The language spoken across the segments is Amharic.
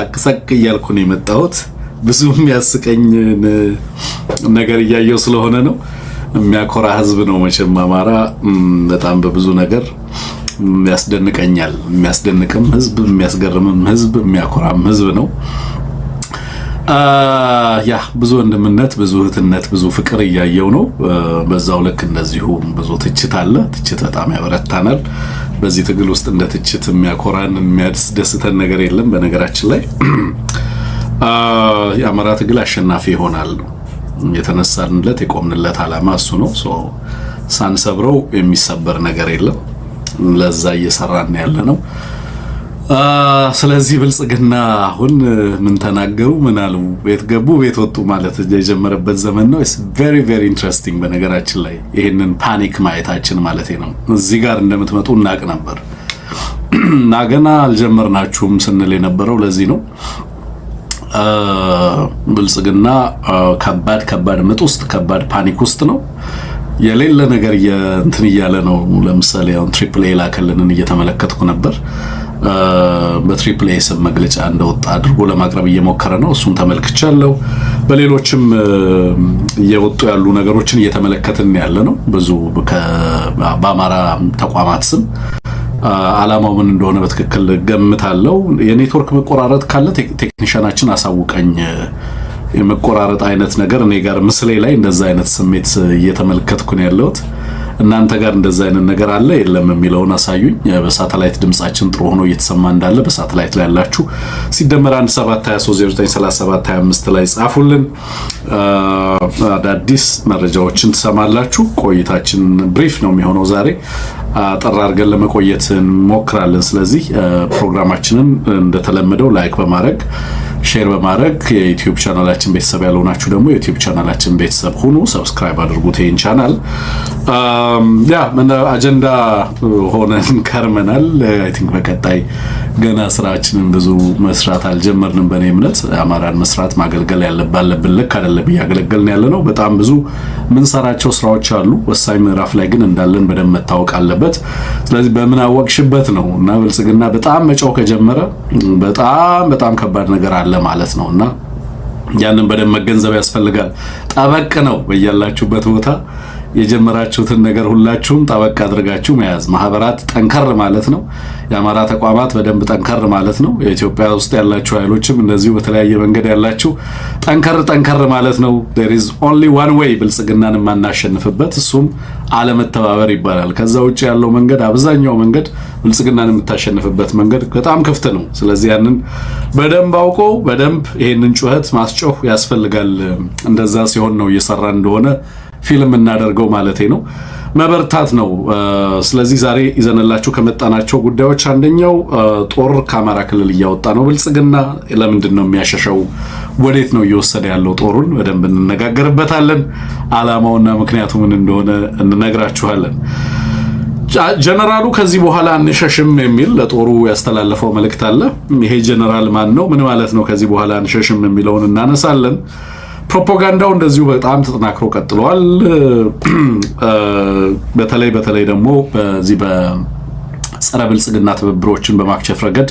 አቅሰቅ እያልኩ ነው የመጣሁት። ብዙ የሚያስቀኝ ነገር እያየው ስለሆነ ነው። የሚያኮራ ህዝብ ነው መቼም አማራ። በጣም በብዙ ነገር ያስደንቀኛል። የሚያስደንቅም ህዝብ፣ የሚያስገርምም ህዝብ፣ የሚያኮራም ህዝብ ነው። ያ ብዙ ወንድምነት፣ ብዙ እህትነት፣ ብዙ ፍቅር እያየው ነው። በዛው ልክ እንደዚሁ ብዙ ትችት አለ። ትችት በጣም ያበረታናል። በዚህ ትግል ውስጥ እንደ ትችት የሚያኮራን የሚያስደስተን ነገር የለም። በነገራችን ላይ የአማራ ትግል አሸናፊ ይሆናል። የተነሳንለት የቆምንለት ዓላማ እሱ ነው። ሳንሰብረው የሚሰበር ነገር የለም። ለዛ እየሰራን ያለ ነው። ስለዚህ ብልጽግና አሁን ምን ተናገሩ፣ ምን አሉ፣ ቤት ገቡ፣ ቤት ወጡ ማለት የጀመረበት ዘመን ነው። ኢትስ ቬሪ ቬሪ ኢንትረስቲንግ። በነገራችን ላይ ይሄንን ፓኒክ ማየታችን ማለት ነው። እዚህ ጋር እንደምትመጡ እናቅ ነበር እና ገና አልጀመርናችሁም ስንል የነበረው ለዚህ ነው። ብልጽግና ከባድ ምጥ ውስጥ ከባድ ፓኒክ ውስጥ ነው። የሌለ ነገር እንትን እያለ ነው። ለምሳሌ አሁን ትሪፕል ኤ ላከልንን እየተመለከትኩ ነበር። በትሪፕል ኤ ስም መግለጫ እንደወጣ አድርጎ ለማቅረብ እየሞከረ ነው። እሱን ተመልክቻለሁ። በሌሎችም እየወጡ ያሉ ነገሮችን እየተመለከትን ያለ ነው። ብዙ በአማራ ተቋማት ስም ዓላማው ምን እንደሆነ በትክክል ገምታለሁ። የኔትወርክ መቆራረጥ ካለ ቴክኒሻናችን አሳውቀኝ። የመቆራረጥ አይነት ነገር እኔ ጋር ምስሌ ላይ እንደዛ አይነት ስሜት እየተመለከትኩ ነው ያለሁት። እናንተ ጋር እንደዛ አይነት ነገር አለ የለም የሚለውን አሳዩኝ። በሳተላይት ድምጻችን ጥሩ ሆኖ እየተሰማ እንዳለ በሳተላይት ላይ ያላችሁ ሲደመር 1723093725 ላይ ጻፉልን። አዳዲስ መረጃዎችን ትሰማላችሁ። ቆይታችን ብሪፍ ነው የሚሆነው ዛሬ። አጠር አድርገን ለመቆየት እንሞክራለን። ስለዚህ ፕሮግራማችንን እንደተለመደው ላይክ በማድረግ ሼር በማድረግ የዩቲዩብ ቻናላችን ቤተሰብ ያልሆናችሁ ደግሞ የዩቲዩብ ቻናላችን ቤተሰብ ሁኑ። ሰብስክራይብ አድርጉት ይሄን ቻናል። አጀንዳ ሆነን ከርመናል። አይ ቲንክ በቀጣይ ገና ስራችንን ብዙ መስራት አልጀመርንም። በእኔ እምነት አማራን መስራት ማገልገል ያለብን ልክ አይደለም እያገለገልን ያለ ነው። በጣም ብዙ ምንሰራቸው ስራዎች አሉ። ወሳኝ ምዕራፍ ላይ ግን እንዳለን በደንብ መታወቅ አለበት። ስለዚህ በምን አወቅሽበት ነው እና ብልጽግና በጣም መጫው ከጀመረ በጣም ከባድ ነገር አለ ማለት ነውና ያንን በደንብ መገንዘብ ያስፈልጋል። ጠበቅ ነው በያላችሁበት ቦታ የጀመራችሁትን ነገር ሁላችሁም ጠበቅ አድርጋችሁ መያዝ። ማህበራት ጠንከር ማለት ነው። የአማራ ተቋማት በደንብ ጠንከር ማለት ነው። የኢትዮጵያ ውስጥ ያላችሁ ኃይሎችም እንደዚሁ በተለያየ መንገድ ያላችሁ ጠንከር ማለት ነው። there is only one way ብልጽግናን የማናሸንፍበት፣ እሱም አለመተባበር ይባላል። ከዛ ውጭ ያለው መንገድ አብዛኛው መንገድ ብልጽግናን የምታሸንፍበት መንገድ በጣም ክፍት ነው። ስለዚህ ያንን በደንብ አውቆ በደንብ ይሄንን ጩኸት ማስጮህ ያስፈልጋል። እንደዛ ሲሆን ነው እየሰራ እንደሆነ ፊልም እናደርገው ማለት ነው። መበርታት ነው። ስለዚህ ዛሬ ይዘንላችሁ ከመጣናቸው ጉዳዮች አንደኛው ጦር ከአማራ ክልል እያወጣ ነው ብልጽግና። ለምንድን ነው የሚያሸሸው? ወዴት ነው እየወሰደ ያለው ጦሩን? በደንብ እንነጋገርበታለን። ዓላማውና ምክንያቱ ምን እንደሆነ እንነግራችኋለን። ጀነራሉ ከዚህ በኋላ አንሸሽም የሚል ለጦሩ ያስተላለፈው መልእክት አለ። ይሄ ጀነራል ማን ነው? ምን ማለት ነው? ከዚህ በኋላ አንሸሽም የሚለውን እናነሳለን። ፕሮፓጋንዳው እንደዚሁ በጣም ተጠናክሮ ቀጥሏል። በተለይ ደግሞ በዚህ በጸረ ብልጽግና ትብብሮችን በማክሸፍ ረገድ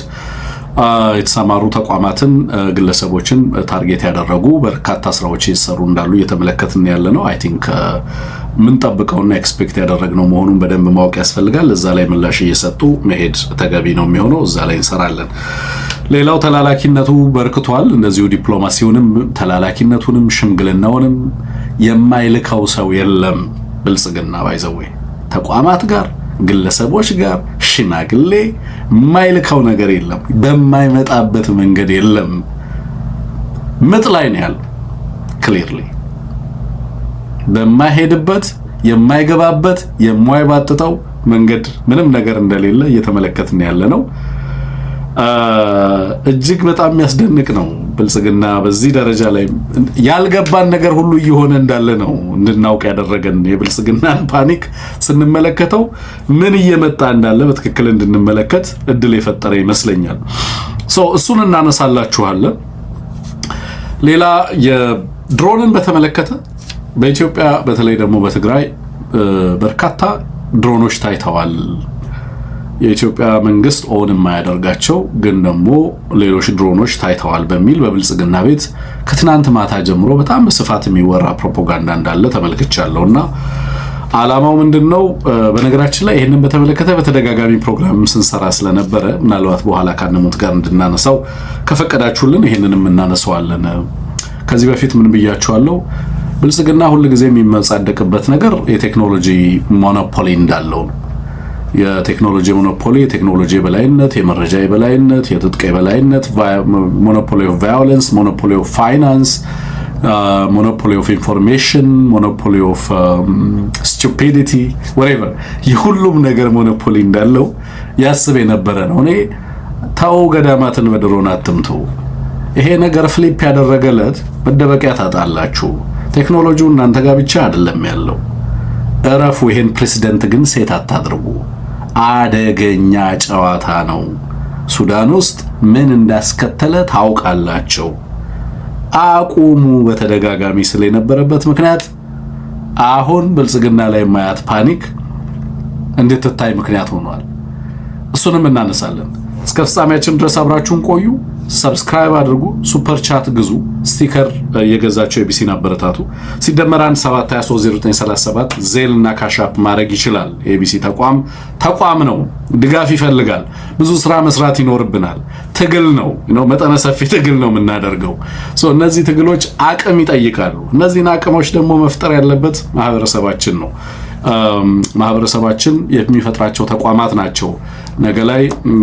የተሰማሩ ተቋማትን፣ ግለሰቦችን ታርጌት ያደረጉ በርካታ ስራዎች እየተሰሩ እንዳሉ እየተመለከትን ያለ ነው። አይ ቲንክ ምን ጠብቀውና ኤክስፔክት ያደረግነው መሆኑን በደንብ ማወቅ ያስፈልጋል። እዛ ላይ ምላሽ እየሰጡ መሄድ ተገቢ ነው የሚሆነው። እዛ ላይ እንሰራለን። ሌላው ተላላኪነቱ በርክቷል። እንደዚሁ ዲፕሎማሲውንም ተላላኪነቱንም ሽምግልናውንም የማይልከው ሰው የለም። ብልጽግና ባይዘው ተቋማት ጋር ግለሰቦች ጋር ሽማግሌ የማይልከው ነገር የለም። በማይመጣበት መንገድ የለም። ምጥ ላይ ነው ያለው። ክሊርሊ በማይሄድበት የማይገባበት የማይባጥጠው መንገድ ምንም ነገር እንደሌለ እየተመለከትን ያለ ነው። እጅግ በጣም የሚያስደንቅ ነው። ብልጽግና በዚህ ደረጃ ላይ ያልገባን ነገር ሁሉ እየሆነ እንዳለ ነው እንድናውቅ ያደረገን። የብልጽግናን ፓኒክ ስንመለከተው ምን እየመጣ እንዳለ በትክክል እንድንመለከት እድል የፈጠረ ይመስለኛል። እሱን እናነሳላችኋለን። ሌላ የድሮንን በተመለከተ በኢትዮጵያ በተለይ ደግሞ በትግራይ በርካታ ድሮኖች ታይተዋል። የኢትዮጵያ መንግስት ኦን የማያደርጋቸው ግን ደግሞ ሌሎች ድሮኖች ታይተዋል በሚል በብልጽግና ቤት ከትናንት ማታ ጀምሮ በጣም በስፋት የሚወራ ፕሮፓጋንዳ እንዳለ ተመልክቻለሁና ዓላማው ምንድነው? በነገራችን ላይ ይሄንን በተመለከተ በተደጋጋሚ ፕሮግራም ስንሰራ ስለነበረ ምናልባት በኋላ ካነሙት ጋር እንድናነሳው ከፈቀዳችሁልን ይሄንንም እናነሳዋለን። ከዚህ በፊት ምን ብያችኋለሁ? ብልጽግና ሁሉ ጊዜ የሚመጻደቅበት ነገር የቴክኖሎጂ ሞኖፖሊ እንዳለው ነው። የቴክኖሎጂ ሞኖፖሊ፣ የቴክኖሎጂ የበላይነት፣ የመረጃ የበላይነት፣ የትጥቅ የበላይነት፣ ሞኖፖሊ ኦፍ ቫዮለንስ፣ ሞኖፖሊ ኦፍ ፋይናንስ፣ ሞኖፖሊ ኦፍ ኢንፎርሜሽን፣ ሞኖፖሊ ኦፍ ስቱፒዲቲ ወሬቨር የሁሉም ነገር ሞኖፖሊ እንዳለው ያስብ የነበረ ነው። እኔ ታው ገዳማትን በድሮን አትምቱ፣ ይሄ ነገር ፍሊፕ ያደረገለት መደበቂያ ታጣላችሁ። ቴክኖሎጂው እናንተ ጋር ብቻ አይደለም ያለው፣ እረፉ። ይሄን ፕሬሲደንት ግን ሴት አታድርጉ። አደገኛ ጨዋታ ነው። ሱዳን ውስጥ ምን እንዳስከተለ ታውቃላችሁ። አቁሙ። በተደጋጋሚ ስለነበረበት ምክንያት አሁን ብልጽግና ላይ ማያት ፓኒክ እንድትታይ ምክንያት ሆኗል። እሱንም እናነሳለን። እስከ ፍጻሜያችን ድረስ አብራችሁን ቆዩ። ሰብስክራይብ አድርጉ፣ ሱፐር ቻት ግዙ፣ ስቲከር የገዛቸው ኤቢሲን አበረታቱ። ሲደመር 1730937 ዜል እና ካሻፕ ማድረግ ይችላል። ኤቢሲ ተቋም ነው፣ ድጋፍ ይፈልጋል። ብዙ ስራ መስራት ይኖርብናል። ትግል ነው፣ መጠነ ሰፊ ትግል ነው የምናደርገው። እነዚህ ትግሎች አቅም ይጠይቃሉ። እነዚህን አቅሞች ደግሞ መፍጠር ያለበት ማህበረሰባችን ነው። ማህበረሰባችን የሚፈጥራቸው ተቋማት ናቸው ነገ ላይ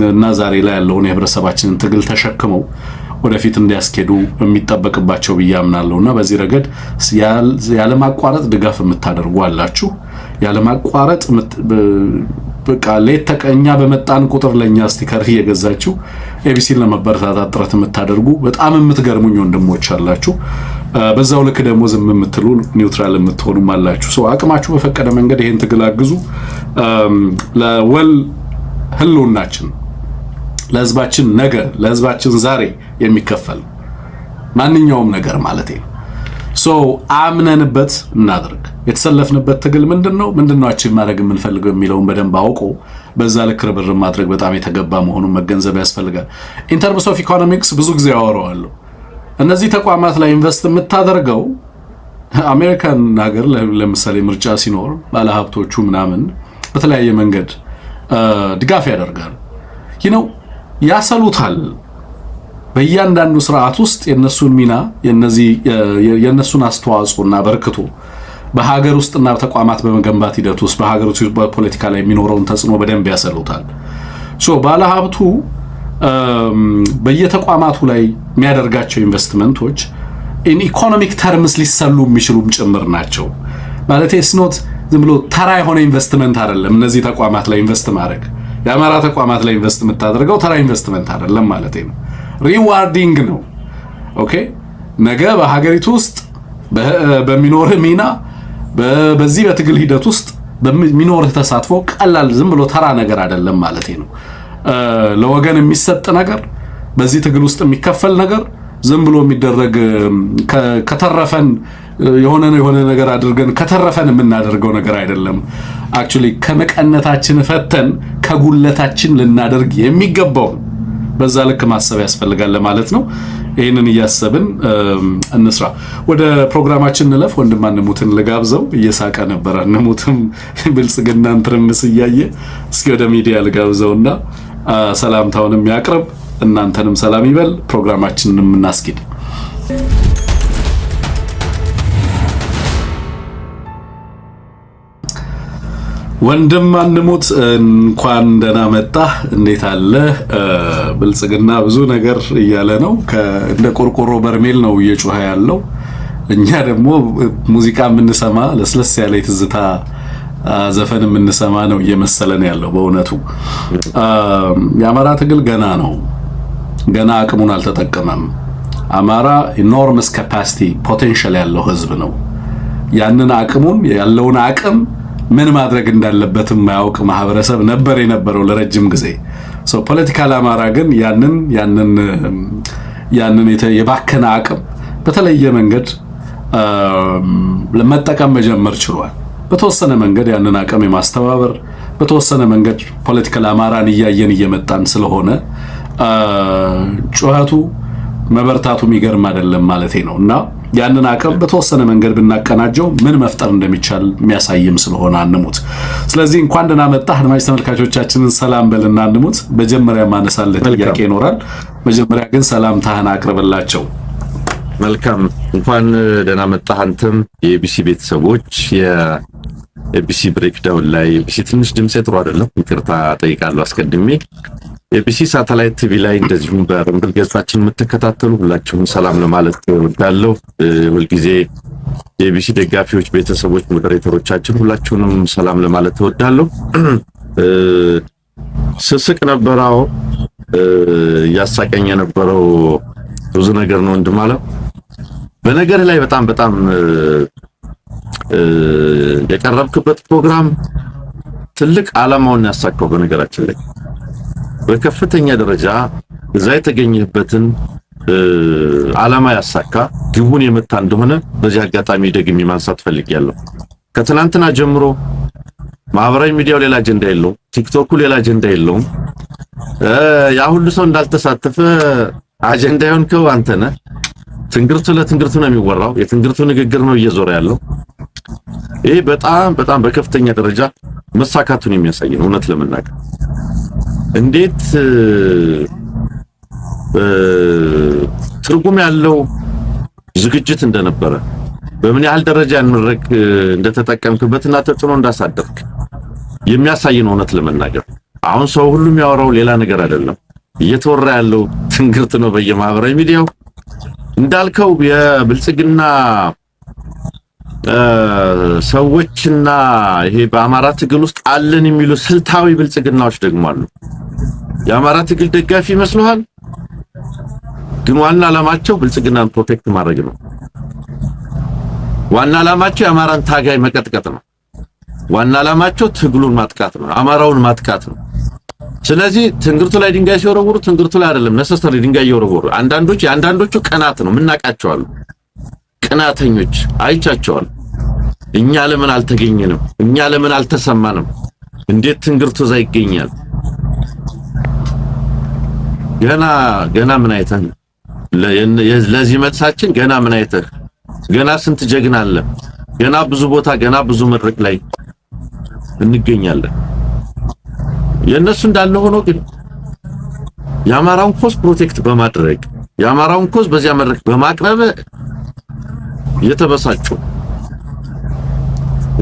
እና ዛሬ ላይ ያለውን የህብረተሰባችንን ትግል ተሸክመው ወደፊት እንዲያስኬዱ የሚጠበቅባቸው ብዬ አምናለሁና በዚህ ረገድ ያለማቋረጥ ድጋፍ የምታደርጉ አላችሁ። ያለማቋረጥ በቃ ሌት ተቀኛ በመጣን ቁጥር ለኛ ስቲከር እየገዛችሁ ኤቢሲን ለመበረታታት ጥረት የምታደርጉ በጣም የምትገርሙኝ ወንድሞች አላችሁ። በዛው ልክ ደግሞ ዝም የምትሉ ኒውትራል የምትሆኑም አላችሁ። አቅማችሁ በፈቀደ መንገድ ይሄን ትግል አግዙ። ለወል ህልውናችን፣ ለህዝባችን ነገ፣ ለህዝባችን ዛሬ የሚከፈል ማንኛውም ነገር ማለት ነው። አምነንበት እናድርግ። የተሰለፍንበት ትግል ምንድነው አቺቭ ማድረግ የምንፈልገው የሚለውን በደንብ አውቆ በዛ ልክ ርብርብ ማድረግ በጣም የተገባ መሆኑን መገንዘብ ያስፈልጋል። ኢንተርምስ ኦፍ ኢኮኖሚክስ ብዙ ጊዜ ያወራዋለሁ። እነዚህ ተቋማት ላይ ኢንቨስት የምታደርገው አሜሪካን ሀገር ለምሳሌ ምርጫ ሲኖር ባለሀብቶቹ ምናምን በተለያየ መንገድ ድጋፍ ያደርጋል፣ ያሰሉታል። በእያንዳንዱ ስርዓት ውስጥ የነሱን ሚና የነሱን አስተዋጽኦና በርክቶ በሀገር ውስጥና ተቋማት በመገንባት ሂደት ውስጥ በሀገር ውስጥ በፖለቲካ ላይ የሚኖረውን ተጽዕኖ በደንብ ያሰሉታል። ባለሀብቱ በየተቋማቱ ላይ የሚያደርጋቸው ኢንቨስትመንቶች ኢን ኢኮኖሚክ ተርምስ ሊሰሉ የሚችሉም ጭምር ናቸው። ማለት ስኖት ዝም ብሎ ተራ የሆነ ኢንቨስትመንት አይደለም። እነዚህ ተቋማት ላይ ኢንቨስት ማድረግ የአማራ ተቋማት ላይ ኢንቨስት የምታደርገው ተራ ኢንቨስትመንት አይደለም ማለት ነው። ሪዋርዲንግ ነው። ኦኬ ነገ በሀገሪቱ ውስጥ በሚኖር ሚና በዚህ በትግል ሂደት ውስጥ በሚኖር ተሳትፎ ቀላል ዝም ብሎ ተራ ነገር አይደለም ማለት ነው። ለወገን የሚሰጥ ነገር፣ በዚህ ትግል ውስጥ የሚከፈል ነገር ዝም ብሎ የሚደረግ ከተረፈን የሆነ ነገር አድርገን ከተረፈን የምናደርገው ነገር አይደለም። አክቹሊ ከመቀነታችን ፈተን ከጉለታችን ልናደርግ የሚገባው በዛ ልክ ማሰብ ያስፈልጋል ለማለት ነው። ይሄንን እያሰብን እንስራ። ወደ ፕሮግራማችን እንለፍ። ወንድም አንሙትን ልጋብዘው። እየሳቀ ነበር አንሙትም ብልጽግናን ትርምስ እያየ። እስኪ ወደ ሚዲያ ልጋብዘውና ሰላምታውንም ያቅርብ፣ እናንተንም ሰላም ይበል፣ ፕሮግራማችንንም እናስኪድ። ወንድም አንሙት እንኳን ደህና መጣ። እንዴት አለ? ብልጽግና ብዙ ነገር እያለ ነው። እንደ ቆርቆሮ በርሜል ነው እየጮኸ ያለው። እኛ ደግሞ ሙዚቃ የምንሰማ ለስለስ ያለ ትዝታ ዘፈን የምንሰማ ነው እየመሰለን ያለው። በእውነቱ የአማራ ትግል ገና ነው። ገና አቅሙን አልተጠቀመም። አማራ ኢኖርመስ ካፓሲቲ ፖቴንሻል ያለው ህዝብ ነው። ያንን አቅሙን ያለውን አቅም ምን ማድረግ እንዳለበት የማያውቅ ማህበረሰብ ነበር የነበረው ለረጅም ጊዜ። ፖለቲካል አማራ ግን ያንን የባከነ አቅም በተለየ መንገድ ለመጠቀም መጀመር ችሏል። በተወሰነ መንገድ ያንን አቅም የማስተባበር በተወሰነ መንገድ ፖለቲካል አማራን እያየን እየመጣን ስለሆነ ጩኸቱ መበርታቱ የሚገርም አይደለም ማለቴ ነውና ያንን አቅም በተወሰነ መንገድ ብናቀናጀው ምን መፍጠር እንደሚቻል የሚያሳይም ስለሆነ አንሙት። ስለዚህ እንኳን ደህና መጣህ አድማጭ ተመልካቾቻችንን ሰላም በልና አንሙት። መጀመሪያ ማነሳለት ጥያቄ ይኖራል። መጀመሪያ ግን ሰላምታህን አቅርብላቸው። መልካም እንኳን ደህና መጣህ አንተም የኤቢሲ ቤተሰቦች። የኤቢሲ ብሬክዳውን ላይ ኤቢሲ ትንሽ ድምጼ ጥሩ አይደለም፣ ይቅርታ ጠይቃለሁ አስቀድሜ። ኤቢሲ ሳተላይት ቲቪ ላይ እንደዚሁም በረምብል ገጻችን የምትከታተሉ ሁላችሁም ሰላም ለማለት እወዳለሁ። ሁልጊዜ የኤቢሲ ደጋፊዎች፣ ቤተሰቦች፣ ሞዴሬተሮቻችን ሁላችሁንም ሰላም ለማለት እወዳለሁ። ስስቅ ነበረው ያሳቀኝ የነበረው ብዙ ነገር ነው እንደማለው። በነገር ላይ በጣም የቀረብክበት ፕሮግራም ትልቅ ዓላማውን ያሳካው በነገራችን ላይ በከፍተኛ ደረጃ እዛ የተገኘበትን ዓላማ ያሳካ ግቡን የመታ እንደሆነ በዚህ አጋጣሚ ደግሜ ማንሳት ፈልጌያለሁ። ከትናንትና ጀምሮ ማህበራዊ ሚዲያው ሌላ አጀንዳ የለውም፣ ቲክቶኩ ሌላ አጀንዳ የለውም። ያ ሁሉ ሰው እንዳልተሳተፈ አጀንዳ የሆንከው አንተ ነህ። ትንግርቱ ለትንግርቱ ነው የሚወራው፣ የትንግርቱ ንግግር ነው እየዞረ ያለው። ይሄ በጣም በከፍተኛ ደረጃ መሳካቱን የሚያሳይ ነው። እውነት ለመናገር እንዴት ትርጉም ያለው ዝግጅት እንደነበረ በምን ያህል ደረጃ እንረክ እንደተጠቀምክበትና ተጽዕኖ እንዳሳደርክ የሚያሳይ ነው። እውነት ለመናገር አሁን ሰው ሁሉ የሚያወራው ሌላ ነገር አይደለም፣ እየተወራ ያለው ትንግርት ነው በየማህበራዊ ሚዲያው። እንዳልከው የብልጽግና ሰዎችና ይሄ በአማራ ትግል ውስጥ አለን የሚሉ ስልታዊ ብልጽግናዎች ደግሞ አሉ። የአማራ ትግል ደጋፊ ይመስሉሃል፣ ግን ዋና ዓላማቸው ብልጽግናን ፕሮቴክት ማድረግ ነው። ዋና ዓላማቸው የአማራን ታጋይ መቀጥቀጥ ነው። ዋና ዓላማቸው ትግሉን ማጥቃት ነው፣ አማራውን ማጥቃት ነው። ስለዚህ ትንግርቱ ላይ ድንጋይ ሲወረውሩ ትንግርቱ ላይ አይደለም ነሰሰሪ ድንጋይ እየወረወሩ አንዳንዶቹ ቀናት ነው ምናቃቸዋል። ቀናተኞች አይቻቸዋል። እኛ ለምን አልተገኘንም? እኛ ለምን አልተሰማንም? እንዴት ትንግርቱ እዛ ይገኛል? ገና ምን አይተህ ለዚህ መልሳችን ገና ምን አይተህ? ገና ስንት ጀግና አለ? ገና ብዙ ቦታ ገና ብዙ መድረክ ላይ እንገኛለን። የነሱ እንዳለ ሆኖ ግን የአማራውን ኮዝ ፕሮቴክት በማድረግ የአማራውን ኮዝ በዚያ መድረክ በማቅረብ የተበሳጩ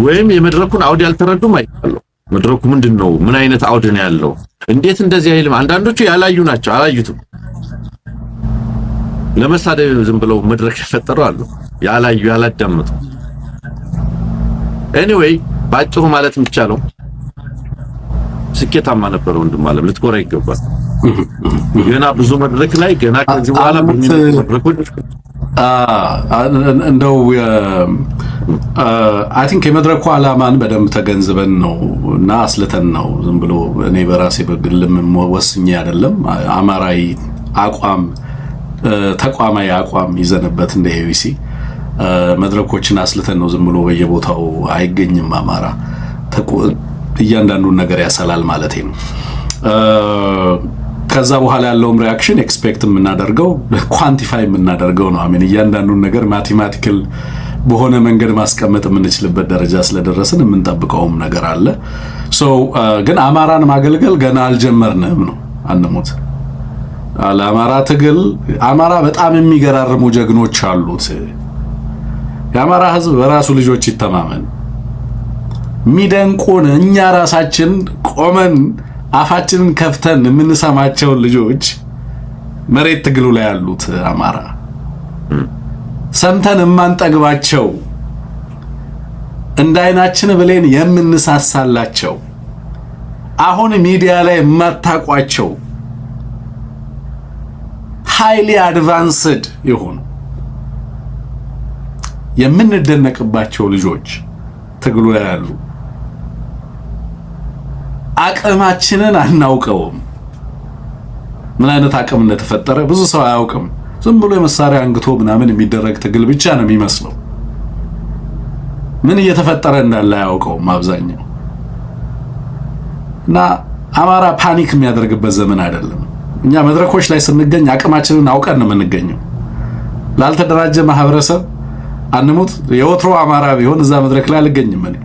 ወይም የመድረኩን አውድ ያልተረዱም አይቻለሁ። መድረኩ ምንድነው? ምን አይነት አውድ ነው ያለው? እንዴት እንደዚህ አይልም? አንዳንዶቹ ያላዩ ናቸው፣ አላዩትም። ለመሳደብ ዝም ብለው መድረክ የፈጠሩ አሉ፣ ያላዩ ያላዳመጡ። ኤኒዌይ ባጭሩ ማለት የሚቻለው ስኬታማ ነበር ወንድም አለም፣ ልትኮራ ይገባል። ገና ብዙ መድረክ ላይ ገና ከዚህ በኋላ መድረኮች እንደው አይ ቲንክ የመድረኩ ዓላማን በደንብ ተገንዝበን ነው እና አስልተን ነው። ዝም ብሎ እኔ በራሴ በግልም ወስኜ አይደለም። አማራዊ አቋም ተቋማዊ አቋም ይዘንበት እንደ ኤቢሲ መድረኮችን አስልተን ነው። ዝም ብሎ በየቦታው አይገኝም። አማራ እያንዳንዱን ነገር ያሰላል ማለቴ ነው። ከዛ በኋላ ያለውም ሪአክሽን ኤክስፔክት የምናደርገው ኳንቲፋይ የምናደርገው ነው። አሜን እያንዳንዱን ነገር ማቴማቲካል በሆነ መንገድ ማስቀመጥ የምንችልበት ደረጃ ስለደረስን የምንጠብቀውም ነገር አለ። ግን አማራን ማገልገል ገና አልጀመርንም ነው። አንሙት። ለአማራ ትግል አማራ በጣም የሚገራርሙ ጀግኖች አሉት። የአማራ ሕዝብ በራሱ ልጆች ይተማመን። ሚደንቁን እኛ ራሳችን ቆመን አፋችንን ከፍተን የምንሰማቸው ልጆች መሬት ትግሉ ላይ ያሉት አማራ ሰምተን የማንጠግባቸው እንደ አይናችን ብሌን የምንሳሳላቸው አሁን ሚዲያ ላይ የማታቋቸው ሃይሊ አድቫንስድ የሆኑ የምንደነቅባቸው ልጆች ትግሉ ላይ ያሉ አቅማችንን አናውቀውም። ምን አይነት አቅም እንደተፈጠረ ብዙ ሰው አያውቅም። ዝም ብሎ የመሳሪያ አንግቶ ምናምን የሚደረግ ትግል ብቻ ነው የሚመስለው። ምን እየተፈጠረ እንዳለ አያውቀውም አብዛኛው። እና አማራ ፓኒክ የሚያደርግበት ዘመን አይደለም። እኛ መድረኮች ላይ ስንገኝ አቅማችንን አውቀን ነው የምንገኘው። ላልተደራጀ ማህበረሰብ አንሙት። የወትሮ አማራ ቢሆን እዛ መድረክ ላይ አልገኝም። እኔ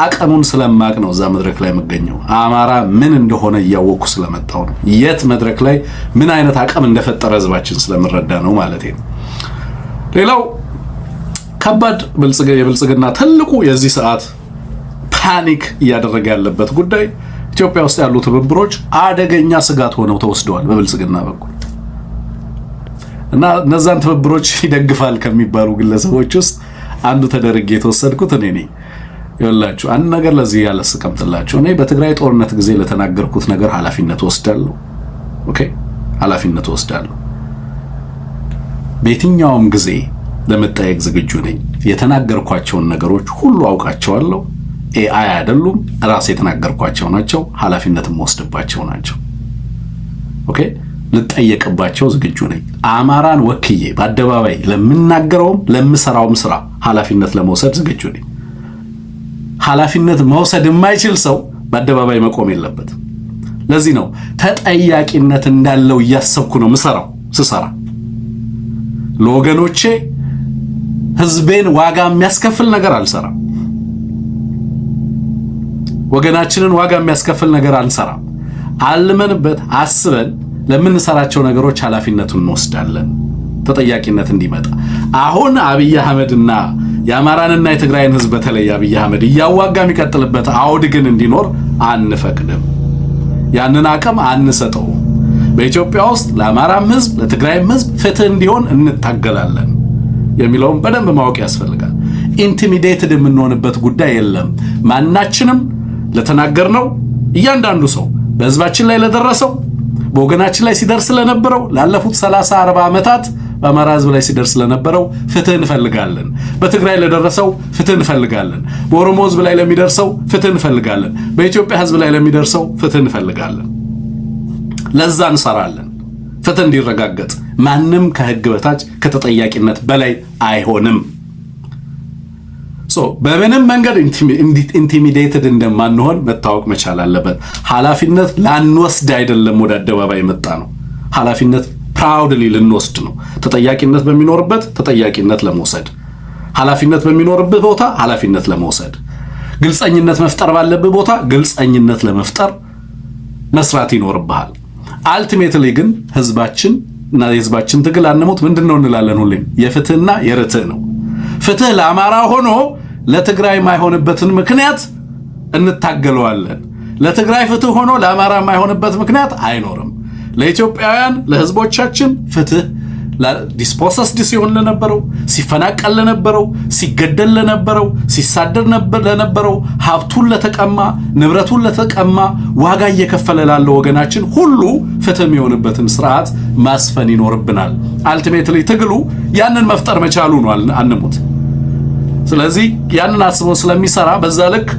አቅሙን ስለማቅ ነው እዛ መድረክ ላይ የምገኘው። አማራ ምን እንደሆነ እያወቅኩ ስለመጣው ነው። የት መድረክ ላይ ምን አይነት አቅም እንደፈጠረ ህዝባችን ስለምረዳ ነው ማለት ነው። ሌላው ከባድ የብልጽግና ትልቁ የዚህ ሰዓት ፓኒክ እያደረገ ያለበት ጉዳይ ኢትዮጵያ ውስጥ ያሉ ትብብሮች አደገኛ ስጋት ሆነው ተወስደዋል በብልጽግና በኩል እና እነዛን ትብብሮች ይደግፋል ከሚባሉ ግለሰቦች ውስጥ አንዱ ተደርጌ የተወሰድኩት እኔ ነኝ። ይኸውላችሁ አንድ ነገር ለዚህ ያለ ስቀምጥላችሁ እኔ በትግራይ ጦርነት ጊዜ ለተናገርኩት ነገር ኃላፊነት ወስዳለሁ። ኦኬ ኃላፊነት ወስዳለሁ። በየትኛውም ጊዜ ለመጠየቅ ዝግጁ ነኝ። የተናገርኳቸውን ነገሮች ሁሉ አውቃቸዋለሁ። ኤአይ አይደሉም፣ ራሴ የተናገርኳቸው ናቸው። ኃላፊነትም ወስድባቸው ናቸው። ኦኬ ልጠየቅባቸው ዝግጁ ነኝ። አማራን ወክዬ በአደባባይ ለምናገረውም ለምሰራውም ስራ ኃላፊነት ለመውሰድ ዝግጁ ነኝ። ኃላፊነት መውሰድ የማይችል ሰው በአደባባይ መቆም የለበትም። ለዚህ ነው ተጠያቂነት እንዳለው እያሰብኩ ነው ስሰራ ለወገኖቼ ህዝቤን ዋጋ የሚያስከፍል ነገር አልሰራም። ወገናችንን ዋጋ የሚያስከፍል ነገር አንሰራም። አልመንበት አስበን ለምንሰራቸው ነገሮች ኃላፊነቱን እንወስዳለን። ተጠያቂነት እንዲመጣ አሁን አብይ አህመድና የአማራንና የትግራይን ህዝብ በተለይ አብይ አህመድ እያዋጋ የሚቀጥልበት አውድ ግን እንዲኖር አንፈቅድም። ያንን አቅም አንሰጠው። በኢትዮጵያ ውስጥ ለአማራም ህዝብ ለትግራይም ህዝብ ፍትህ እንዲሆን እንታገላለን የሚለውን በደንብ ማወቅ ያስፈልጋል። ኢንቲሚዴትድ የምንሆንበት ጉዳይ የለም። ማናችንም ለተናገርነው እያንዳንዱ ሰው በህዝባችን ላይ ለደረሰው በወገናችን ላይ ሲደርስ ለነበረው ላለፉት 30-40 ዓመታት በአማራ ህዝብ ላይ ሲደርስ ለነበረው ፍትህ እንፈልጋለን። በትግራይ ለደረሰው ፍትህ እንፈልጋለን። በኦሮሞ ህዝብ ላይ ለሚደርሰው ፍትህ እንፈልጋለን። በኢትዮጵያ ህዝብ ላይ ለሚደርሰው ፍትህ እንፈልጋለን። ለዛ እንሰራለን። ፍትህ እንዲረጋገጥ ማንም ከህግ በታች ከተጠያቂነት በላይ አይሆንም። በምንም መንገድ ኢንቲሚዴትድ እንደማንሆን መታወቅ መቻል አለበት። ኃላፊነት ላንወስድ አይደለም ወደ አደባባይ መጣ ነው። ኃላፊነት ፕራውድሊ ልንወስድ ነው። ተጠያቂነት በሚኖርበት ተጠያቂነት ለመውሰድ፣ ኃላፊነት በሚኖርበት ቦታ ኃላፊነት ለመውሰድ፣ ግልጸኝነት መፍጠር ባለበት ቦታ ግልጸኝነት ለመፍጠር መስራት ይኖርብሃል። አልቲሜትሊ ግን ህዝባችን እና የህዝባችን ትግል አንሞት ምንድነው እንላለን ሁሌም የፍትህና የርትዕ ነው። ፍትህ ለአማራ ሆኖ ለትግራይ ማይሆንበትን ምክንያት እንታገለዋለን። ለትግራይ ፍትህ ሆኖ ለአማራ ማይሆንበት ምክንያት አይኖርም። ለኢትዮጵያውያን ለህዝቦቻችን ፍትህ ዲስፖሰስድ ሲሆን ለነበረው፣ ሲፈናቀል ለነበረው፣ ሲገደል ለነበረው፣ ሲሳደድ ለነበረው፣ ሀብቱን ለተቀማ ንብረቱን ለተቀማ ዋጋ እየከፈለ ላለው ወገናችን ሁሉ ፍትህ የሚሆንበትን ስርዓት ማስፈን ይኖርብናል። አልቲሜትሊ ትግሉ ያንን መፍጠር መቻሉ ነው። አንሙት። ስለዚህ ያንን አስቦ ስለሚሰራ በዛ ልክ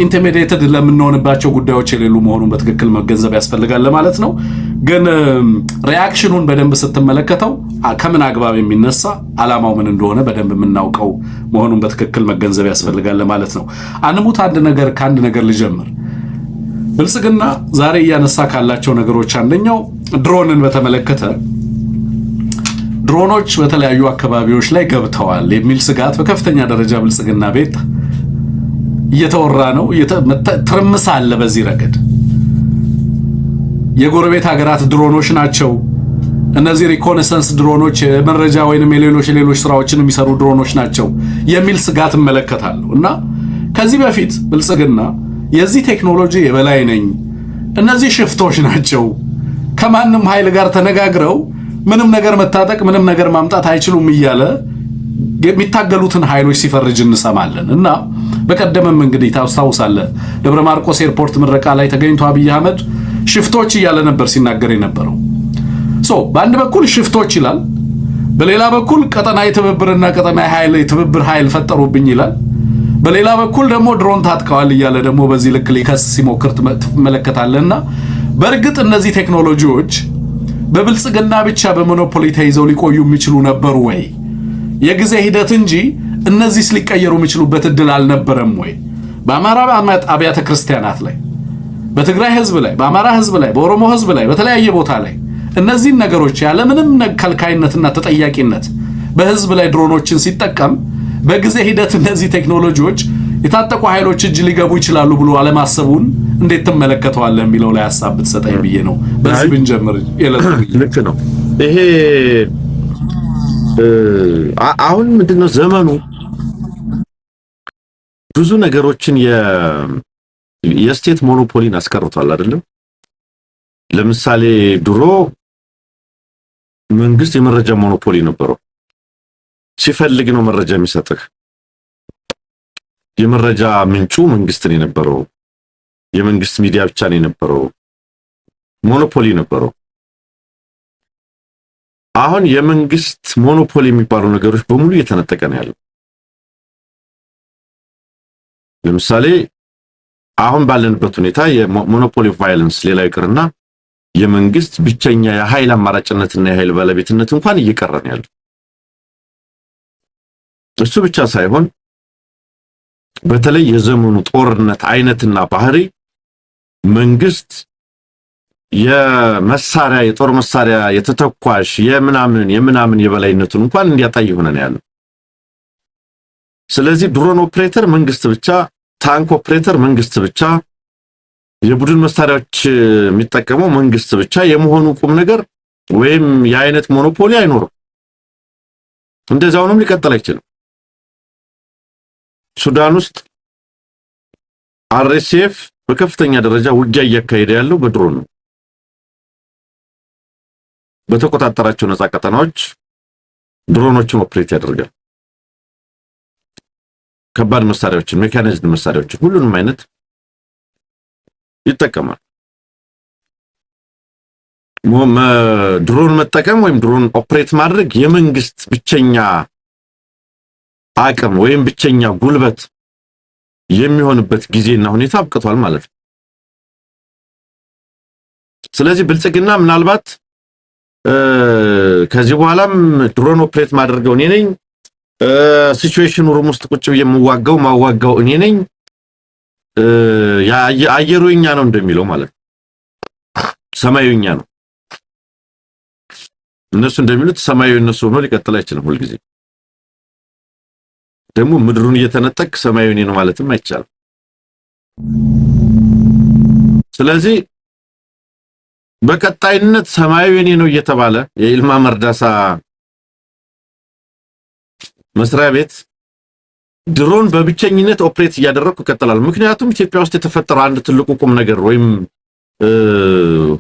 ኢንቲሚዴትድ ለምንሆንባቸው ጉዳዮች የሌሉ መሆኑን በትክክል መገንዘብ ያስፈልጋል ለማለት ነው። ግን ሪአክሽኑን በደንብ ስትመለከተው ከምን አግባብ የሚነሳ ዓላማው ምን እንደሆነ በደንብ የምናውቀው መሆኑን በትክክል መገንዘብ ያስፈልጋል ለማለት ነው። አንሙት ከአንድ ነገር ልጀምር። ብልጽግና ዛሬ እያነሳ ካላቸው ነገሮች አንደኛው ድሮንን በተመለከተ ድሮኖች በተለያዩ አካባቢዎች ላይ ገብተዋል የሚል ስጋት በከፍተኛ ደረጃ ብልጽግና ቤት እየተወራ ነው። ትርምስ አለ በዚህ ረገድ። የጎረቤት ሀገራት ድሮኖች ናቸው እነዚህ ሪኮኔሰንስ ድሮኖች፣ የመረጃ ወይንም የሌሎች ስራዎችን የሚሰሩ ድሮኖች ናቸው የሚል ስጋት እመለከታለሁ። እና ከዚህ በፊት ብልጽግና የዚህ ቴክኖሎጂ የበላይ ነኝ፣ እነዚህ ሽፍቶች ናቸው፣ ከማንም ኃይል ጋር ተነጋግረው ምንም ነገር መታጠቅ ምንም ነገር ማምጣት አይችሉም እያለ የሚታገሉትን ኃይሎች ሲፈርጅ እንሰማለን። እና በቀደመም እንግዲህ ታውሳውሳለህ ደብረ ማርቆስ ኤርፖርት ምረቃ ላይ ተገኝቶ አብይ አህመድ ሽፍቶች እያለ ነበር ሲናገር የነበረው። በአንድ በኩል ሽፍቶች ይላል፣ በሌላ በኩል ቀጠናዊ ትብብርና ቀጠናዊ ኃይል ትብብር ኃይል ፈጠሩብኝ ይላል፣ በሌላ በኩል ደግሞ ድሮን ታጥቀዋል እያለ ደግሞ በዚህ ልክ ሊከስ ሲሞክር ትመለከታለህና በእርግጥ እነዚህ ቴክኖሎጂዎች በብልጽግና ብቻ በሞኖፖሊ ተይዘው ሊቆዩ የሚችሉ ነበሩ ወይ? የጊዜ ሂደት እንጂ እነዚህስ ሊቀየሩ የሚችሉበት እድል አልነበረም ወይ? በአማራ አብያተ ክርስቲያናት ላይ፣ በትግራይ ህዝብ ላይ፣ በአማራ ህዝብ ላይ፣ በኦሮሞ ህዝብ ላይ፣ በተለያየ ቦታ ላይ እነዚህን ነገሮች ያለምንም ከልካይነትና ተጠያቂነት በህዝብ ላይ ድሮኖችን ሲጠቀም በጊዜ ሂደት እነዚህ ቴክኖሎጂዎች የታጠቁ ኃይሎች እጅ ሊገቡ ይችላሉ ብሎ አለማሰቡን እንዴት ተመለከተዋለህ የሚለው ላይ ሐሳብ ብትሰጠኝ ብዬ ነው። በዚህ ብንጀምር ልክ ነው። ይሄ አሁን ምንድነው ዘመኑ ብዙ ነገሮችን የስቴት ሞኖፖሊን አስቀርቷል አይደለም? ለምሳሌ ድሮ መንግስት የመረጃ ሞኖፖሊ ነበረው። ሲፈልግ ነው መረጃ የሚሰጥህ። የመረጃ ምንጩ መንግስት ነው የነበረው። የመንግስት ሚዲያ ብቻ ነው የነበረው። ሞኖፖሊ ነበረው። አሁን የመንግስት ሞኖፖሊ የሚባሉ ነገሮች በሙሉ እየተነጠቀ ነው ያለው። ለምሳሌ አሁን ባለንበት ሁኔታ የሞኖፖሊ ቫዮለንስ ሌላው ይቅርና የመንግስት ብቸኛ የኃይል አማራጭነትና የኃይል ባለቤትነት እንኳን እየቀረ ነው ያለው። እሱ ብቻ ሳይሆን በተለይ የዘመኑ ጦርነት አይነትና ባህሪ መንግስት የመሳሪያ የጦር መሳሪያ የተተኳሽ የምናምን የበላይነቱን እንኳን እንዲያጣ ይሆነ ነው ያለው። ስለዚህ ድሮን ኦፕሬተር መንግስት ብቻ፣ ታንክ ኦፕሬተር መንግስት ብቻ፣ የቡድን መሳሪያዎች የሚጠቀመው መንግስት ብቻ የመሆኑ ቁም ነገር ወይም የአይነት ሞኖፖሊ አይኖርም። እንደዛውንም ሊቀጥል አይችልም። ሱዳን ውስጥ አርኤስኤፍ በከፍተኛ ደረጃ ውጊያ እያካሄደ ያለው በድሮን ነው። በተቆጣጠራቸው ነፃ ቀጠናዎች ድሮኖችን ኦፕሬት ያደርጋል። ከባድ መሳሪያዎችን፣ ሜካናይዝድ መሳሪያዎችን ሁሉንም አይነት ይጠቀማል። ድሮን መጠቀም ወይም ድሮን ኦፕሬት ማድረግ የመንግስት ብቸኛ አቅም ወይም ብቸኛ ጉልበት የሚሆንበት ጊዜና ሁኔታ አብቅቷል ማለት ነው። ስለዚህ ብልጽግና ምናልባት ከዚህ በኋላም ድሮን ኦፕሬት ማድረገው እኔ ነኝ፣ ሲቹዌሽን ሩም ውስጥ ቁጭ ብዬ ማዋጋው እኔ ነኝ፣ አየሩኛ ነው እንደሚለው ማለት ነው። ሰማዩኛ ነው። እነሱ እንደሚሉት ሰማዩ እነሱ ሆኖ ሊቀጥል አይችልም። ሁልጊዜ ደግሞ ምድሩን እየተነጠቅ ሰማዩ እኔ ነው ማለትም አይቻልም። ስለዚህ በቀጣይነት ሰማዩ እኔ ነው እየተባለ የኢልማ መርዳሳ መስሪያ ቤት ድሮን በብቸኝነት ኦፕሬት እያደረኩ ይቀጥላል። ምክንያቱም ኢትዮጵያ ውስጥ የተፈጠረው አንድ ትልቁ ቁም ነገር ወይም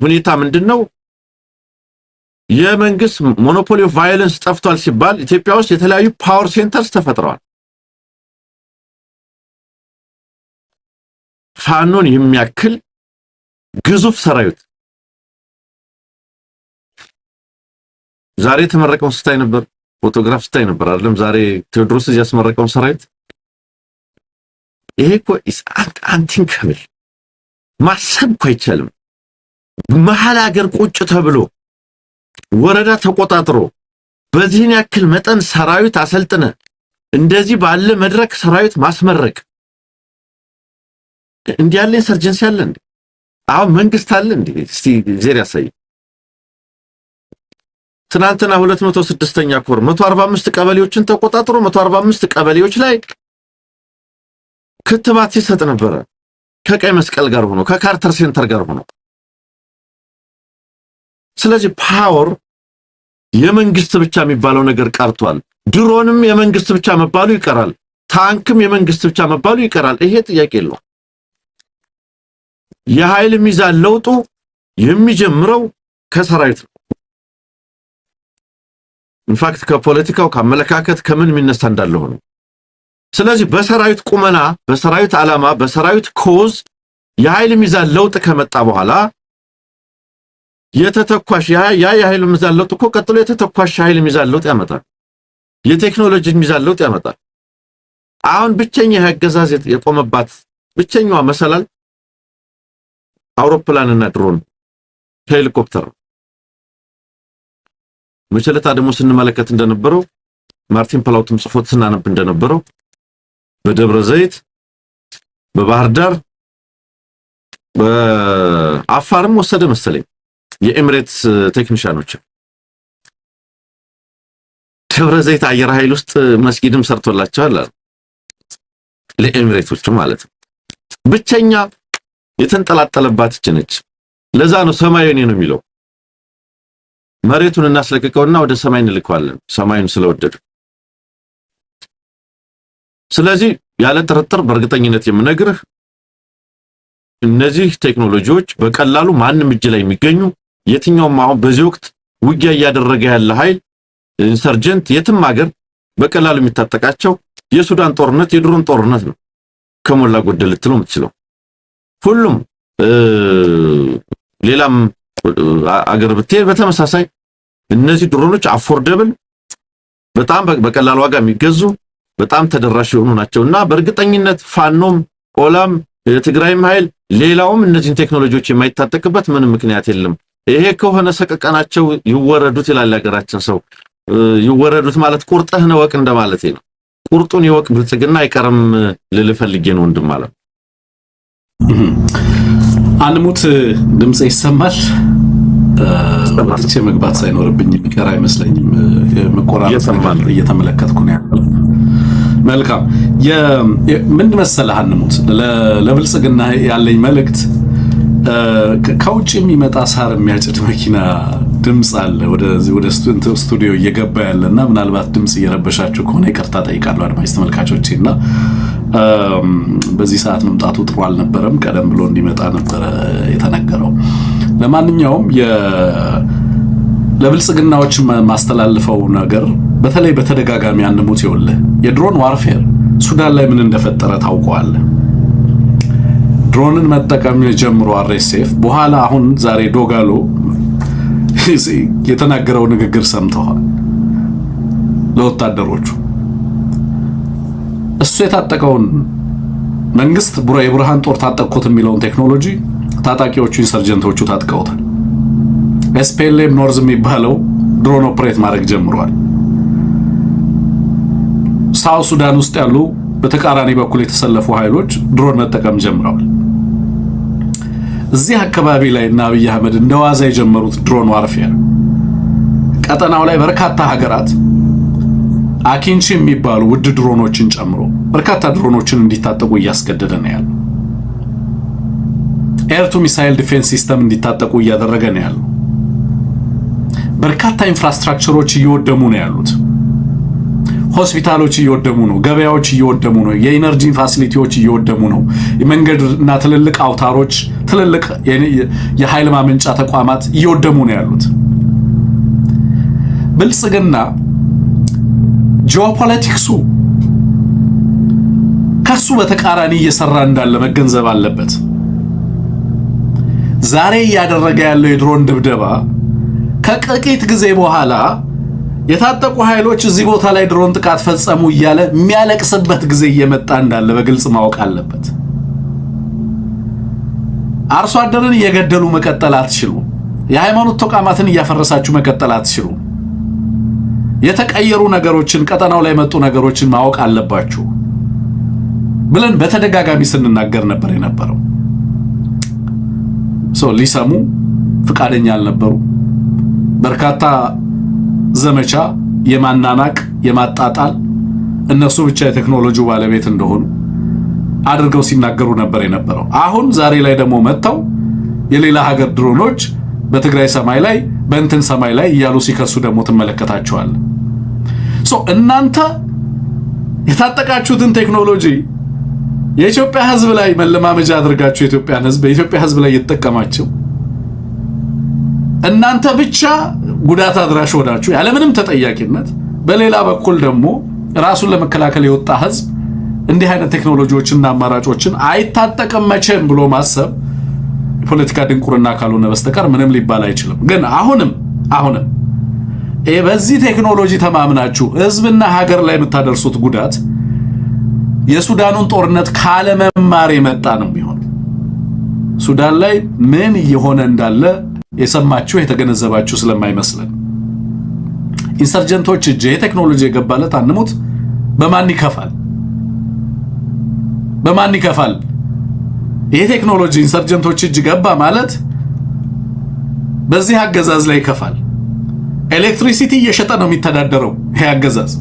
ሁኔታ ምንድነው? የመንግስት ሞኖፖሊ ኦፍ ቫዮለንስ ጠፍቷል ሲባል ኢትዮጵያ ውስጥ የተለያዩ ፓወር ሴንተርስ ተፈጥረዋል። ፋኖን የሚያክል ግዙፍ ሰራዊት ዛሬ ተመረቀው ስታይ ነበር፣ ፎቶግራፍ ስታይ ነበር አይደለም? ዛሬ ቴዎድሮስ ያስመረቀው ሰራዊት ይሄ እኮ አንቲንከብል ማሰብ እኮ አይቻልም። መሀል ሀገር ቁጭ ተብሎ ወረዳ ተቆጣጥሮ በዚህን ያክል መጠን ሰራዊት አሰልጥነ እንደዚህ ባለ መድረክ ሰራዊት ማስመረቅ እንዲህ ያለ ኢንሰርጀንሲ አለ እንዴ? አሁን መንግስት አለ እንዴ? እስቲ ዜር ያሳይ። ትናንትና 206ኛ ኮር 145 ቀበሌዎችን ተቆጣጥሮ 145 ቀበሌዎች ላይ ክትባት ሲሰጥ ነበረ። ከቀይ መስቀል ጋር ሆኖ ከካርተር ሴንተር ጋር ሆኖ። ስለዚህ ፓወር የመንግስት ብቻ የሚባለው ነገር ቀርቷል። ድሮንም የመንግስት ብቻ መባሉ ይቀራል። ታንክም የመንግስት ብቻ መባሉ ይቀራል። ይሄ ጥያቄ የለው። የኃይል ሚዛን ለውጡ የሚጀምረው ከሰራዊት ነው። ኢንፋክት ከፖለቲካው ከአመለካከት ከምን የሚነሳ እንዳለው ነው። ስለዚህ በሰራዊት ቁመና፣ በሰራዊት ዓላማ፣ በሰራዊት ኮዝ የኃይል ሚዛን ለውጥ ከመጣ በኋላ የተተኳሽ የኃይል ሚዛን ለውጥ እኮ ቀጥሎ የተተኳሽ ኃይል ሚዛን ለውጥ ያመጣል። የቴክኖሎጂ ሚዛን ለውጥ ያመጣል። አሁን ብቸኛ አገዛዝ የቆመባት ብቸኛዋ መሰላል አውሮፕላንና ድሮን ሄሊኮፕተር። መቸለታ ደግሞ ስንመለከት እንደነበረው ማርቲን ፕላውትም ጽፎት ስናነብ እንደነበረው በደብረ ዘይት በባህር ዳር በአፋርም ወሰደ መሰለኝ የኤምሬትስ ቴክኒሻኖች ደብረ ዘይት አየር ኃይል ውስጥ መስጊድም ሰርቶላቸዋል ለኤምሬቶቹ ማለት ነው። ብቸኛ የተንጠላጠለባት እች ነች። ለዛ ነው ሰማዩ የኔ ነው የሚለው። መሬቱን እናስለቅቀውና ወደ ሰማይ እንልከዋለን ሰማዩን ስለወደዱ። ስለዚህ ያለ ጥርጥር በእርግጠኝነት የምነግርህ እነዚህ ቴክኖሎጂዎች በቀላሉ ማንም እጅ ላይ የሚገኙ የትኛውም አሁን በዚህ ወቅት ውጊያ እያደረገ ያለ ኃይል ኢንሰርጀንት የትም ሀገር በቀላሉ የሚታጠቃቸው የሱዳን ጦርነት የድሮን ጦርነት ነው ከሞላ ጎደል ልትለው የምትችለው ሁሉም ሌላም አገር ብትሄድ በተመሳሳይ እነዚህ ድሮኖች አፎርደብል በጣም በቀላል ዋጋ የሚገዙ በጣም ተደራሽ የሆኑ ናቸውና በእርግጠኝነት ፋኖም ኦላም የትግራይም ኃይል ሌላውም እነዚህን ቴክኖሎጂዎች የማይታጠቅበት ምንም ምክንያት የለም። ይሄ ከሆነ ሰቀቀናቸው ይወረዱት ይላል ሀገራችን ሰው። ይወረዱት ማለት ቁርጥህን ወቅ እንደማለቴ ነው። ቁርጡን ይወቅ ብልጽግና አይቀርም ልልፈልጌ ነው ወንድም ማለት አንሙት ድምጽ ይሰማል። ወጥቼ መግባት ሳይኖርብኝ የሚቀር አይመስለኝም። መቆራረጥ እየተመለከትኩ ነው ያለው። መልካም ምን መሰለህ አንሙት ለብልጽግና ያለኝ መልእክት ከውጭ የሚመጣ ሳር የሚያጭድ መኪና ድምጽ አለ ወደ ስቱዲዮ እየገባ ያለና ምናልባት ድምጽ እየረበሻችሁ ከሆነ ይቅርታ ጠይቃለሁ አድማጭ ተመልካቾቼና በዚህ ሰዓት መምጣቱ ጥሩ አልነበረም። ቀደም ብሎ እንዲመጣ ነበር የተነገረው። ለማንኛውም ለብልጽግናዎች ማስተላልፈው ነገር በተለይ በተደጋጋሚ አንሙት ይወልህ የድሮን ዋርፌር ሱዳን ላይ ምን እንደፈጠረ ታውቀዋለህ። ድሮንን መጠቀም ጀምሮ አርኤስኤፍ በኋላ አሁን ዛሬ ዶጋሎ የተናገረው ንግግር ሰምተዋል። ለወታደሮቹ እሱ የታጠቀውን መንግስት የቡርሃን ጦር ታጠቅኩት የሚለውን ቴክኖሎጂ ታጣቂዎቹ ኢንሰርጀንቶቹ ታጥቀውታል። ኤስፒኤልኤም ኖርዝ የሚባለው ድሮን ኦፕሬት ማድረግ ጀምሯል። ሳውት ሱዳን ውስጥ ያሉ በተቃራኒ በኩል የተሰለፉ ኃይሎች ድሮን መጠቀም ጀምረዋል። እዚህ አካባቢ ላይ እና አብይ አህመድ እንደዋዛ የጀመሩት ድሮን ዋርፌር ቀጠናው ላይ በርካታ ሀገራት አኪንቺ የሚባሉ ውድ ድሮኖችን ጨምሮ በርካታ ድሮኖችን እንዲታጠቁ እያስገደደ ነው ያለው። ኤር ቱ ሚሳይል ዲፌንስ ሲስተም እንዲታጠቁ እያደረገ ነው ያለው። በርካታ ኢንፍራስትራክቸሮች እየወደሙ ነው ያሉት። ሆስፒታሎች እየወደሙ ነው፣ ገበያዎች እየወደሙ ነው፣ የኢነርጂ ፋሲሊቲዎች እየወደሙ ነው። የመንገድና ትልልቅ አውታሮች፣ ትልልቅ የኃይል ማመንጫ ተቋማት እየወደሙ ነው ያሉት። ብልጽግና ጂኦፖለቲክሱ ከሱ በተቃራኒ እየሰራ እንዳለ መገንዘብ አለበት። ዛሬ እያደረገ ያለው የድሮን ድብደባ ከጥቂት ጊዜ በኋላ የታጠቁ ኃይሎች እዚህ ቦታ ላይ ድሮን ጥቃት ፈጸሙ እያለ የሚያለቅስበት ጊዜ እየመጣ እንዳለ በግልጽ ማወቅ አለበት። አርሶ አደርን እየገደሉ መቀጠል አትችሉም። የሃይማኖት ተቋማትን እያፈረሳችሁ መቀጠል አትችሉም። የተቀየሩ ነገሮችን ቀጠናው ላይ መጡ ነገሮችን ማወቅ አለባችሁ ብለን በተደጋጋሚ ስንናገር ነበር የነበረው። ሊሰሙ ፍቃደኛ አልነበሩ። በርካታ ዘመቻ የማናናቅ የማጣጣል እነሱ ብቻ የቴክኖሎጂው ባለቤት እንደሆኑ አድርገው ሲናገሩ ነበር የነበረው። አሁን ዛሬ ላይ ደግሞ መጥተው የሌላ ሀገር ድሮኖች በትግራይ ሰማይ ላይ በእንትን ሰማይ ላይ እያሉ ሲከሱ ደግሞ ትመለከታቸዋል። እናንተ የታጠቃችሁትን ቴክኖሎጂ የኢትዮጵያ ሕዝብ ላይ መለማመጃ አድርጋችሁ የኢትዮጵያን ሕዝብ በኢትዮጵያ ሕዝብ ላይ እየተጠቀማችሁ እናንተ ብቻ ጉዳት አድራሽ ሆናችሁ ያለምንም ተጠያቂነት፣ በሌላ በኩል ደግሞ ራሱን ለመከላከል የወጣ ሕዝብ እንዲህ አይነት ቴክኖሎጂዎችና አማራጮችን አይታጠቅም መቼም ብሎ ማሰብ የፖለቲካ ድንቁርና ካልሆነ በስተቀር ምንም ሊባል አይችልም። ግን አሁንም በዚህ ቴክኖሎጂ ተማምናችሁ ሕዝብና ሀገር ላይ የምታደርሱት ጉዳት የሱዳኑን ጦርነት ካለመማር የመጣ ነው የሚሆን። ሱዳን ላይ ምን እየሆነ እንዳለ የሰማችሁ የተገነዘባችሁ ስለማይመስለን ኢንሰርጀንቶች እጅ የቴክኖሎጂ የገባለት አንሙት በማን ይከፋል? ይሄ ቴክኖሎጂ ኢንሰርጀንቶች እጅ ገባ ማለት በዚህ አገዛዝ ላይ ይከፋል። ኤሌክትሪሲቲ እየሸጠ ነው የሚተዳደረው ይሄ አገዛዝ።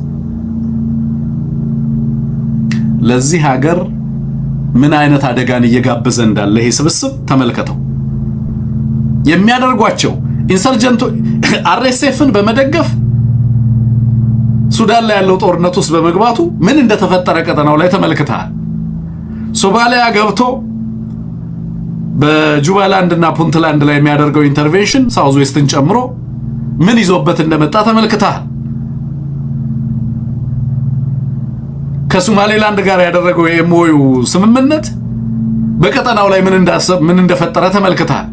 ለዚህ ሀገር ምን አይነት አደጋን እየጋበዘ እንዳለ ይሄ ስብስብ ተመልከተው። የሚያደርጓቸው ኢንሰርጀንቶ አርኤስኤፍን በመደገፍ ሱዳን ላይ ያለው ጦርነት ውስጥ በመግባቱ ምን እንደተፈጠረ ቀጠናው ላይ ተመልክተሃል። ሶማሊያ ገብቶ በጁባላንድ እና ፑንትላንድ ላይ የሚያደርገው ኢንተርቬንሽን ሳውዝ ዌስትን ጨምሮ ምን ይዞበት እንደመጣ ተመልክተሃል። ከሶማሌላንድ ጋር ያደረገው የኤምኦዩ ስምምነት በቀጠናው ላይ ምን እንደፈጠረ ተመልክተሃል።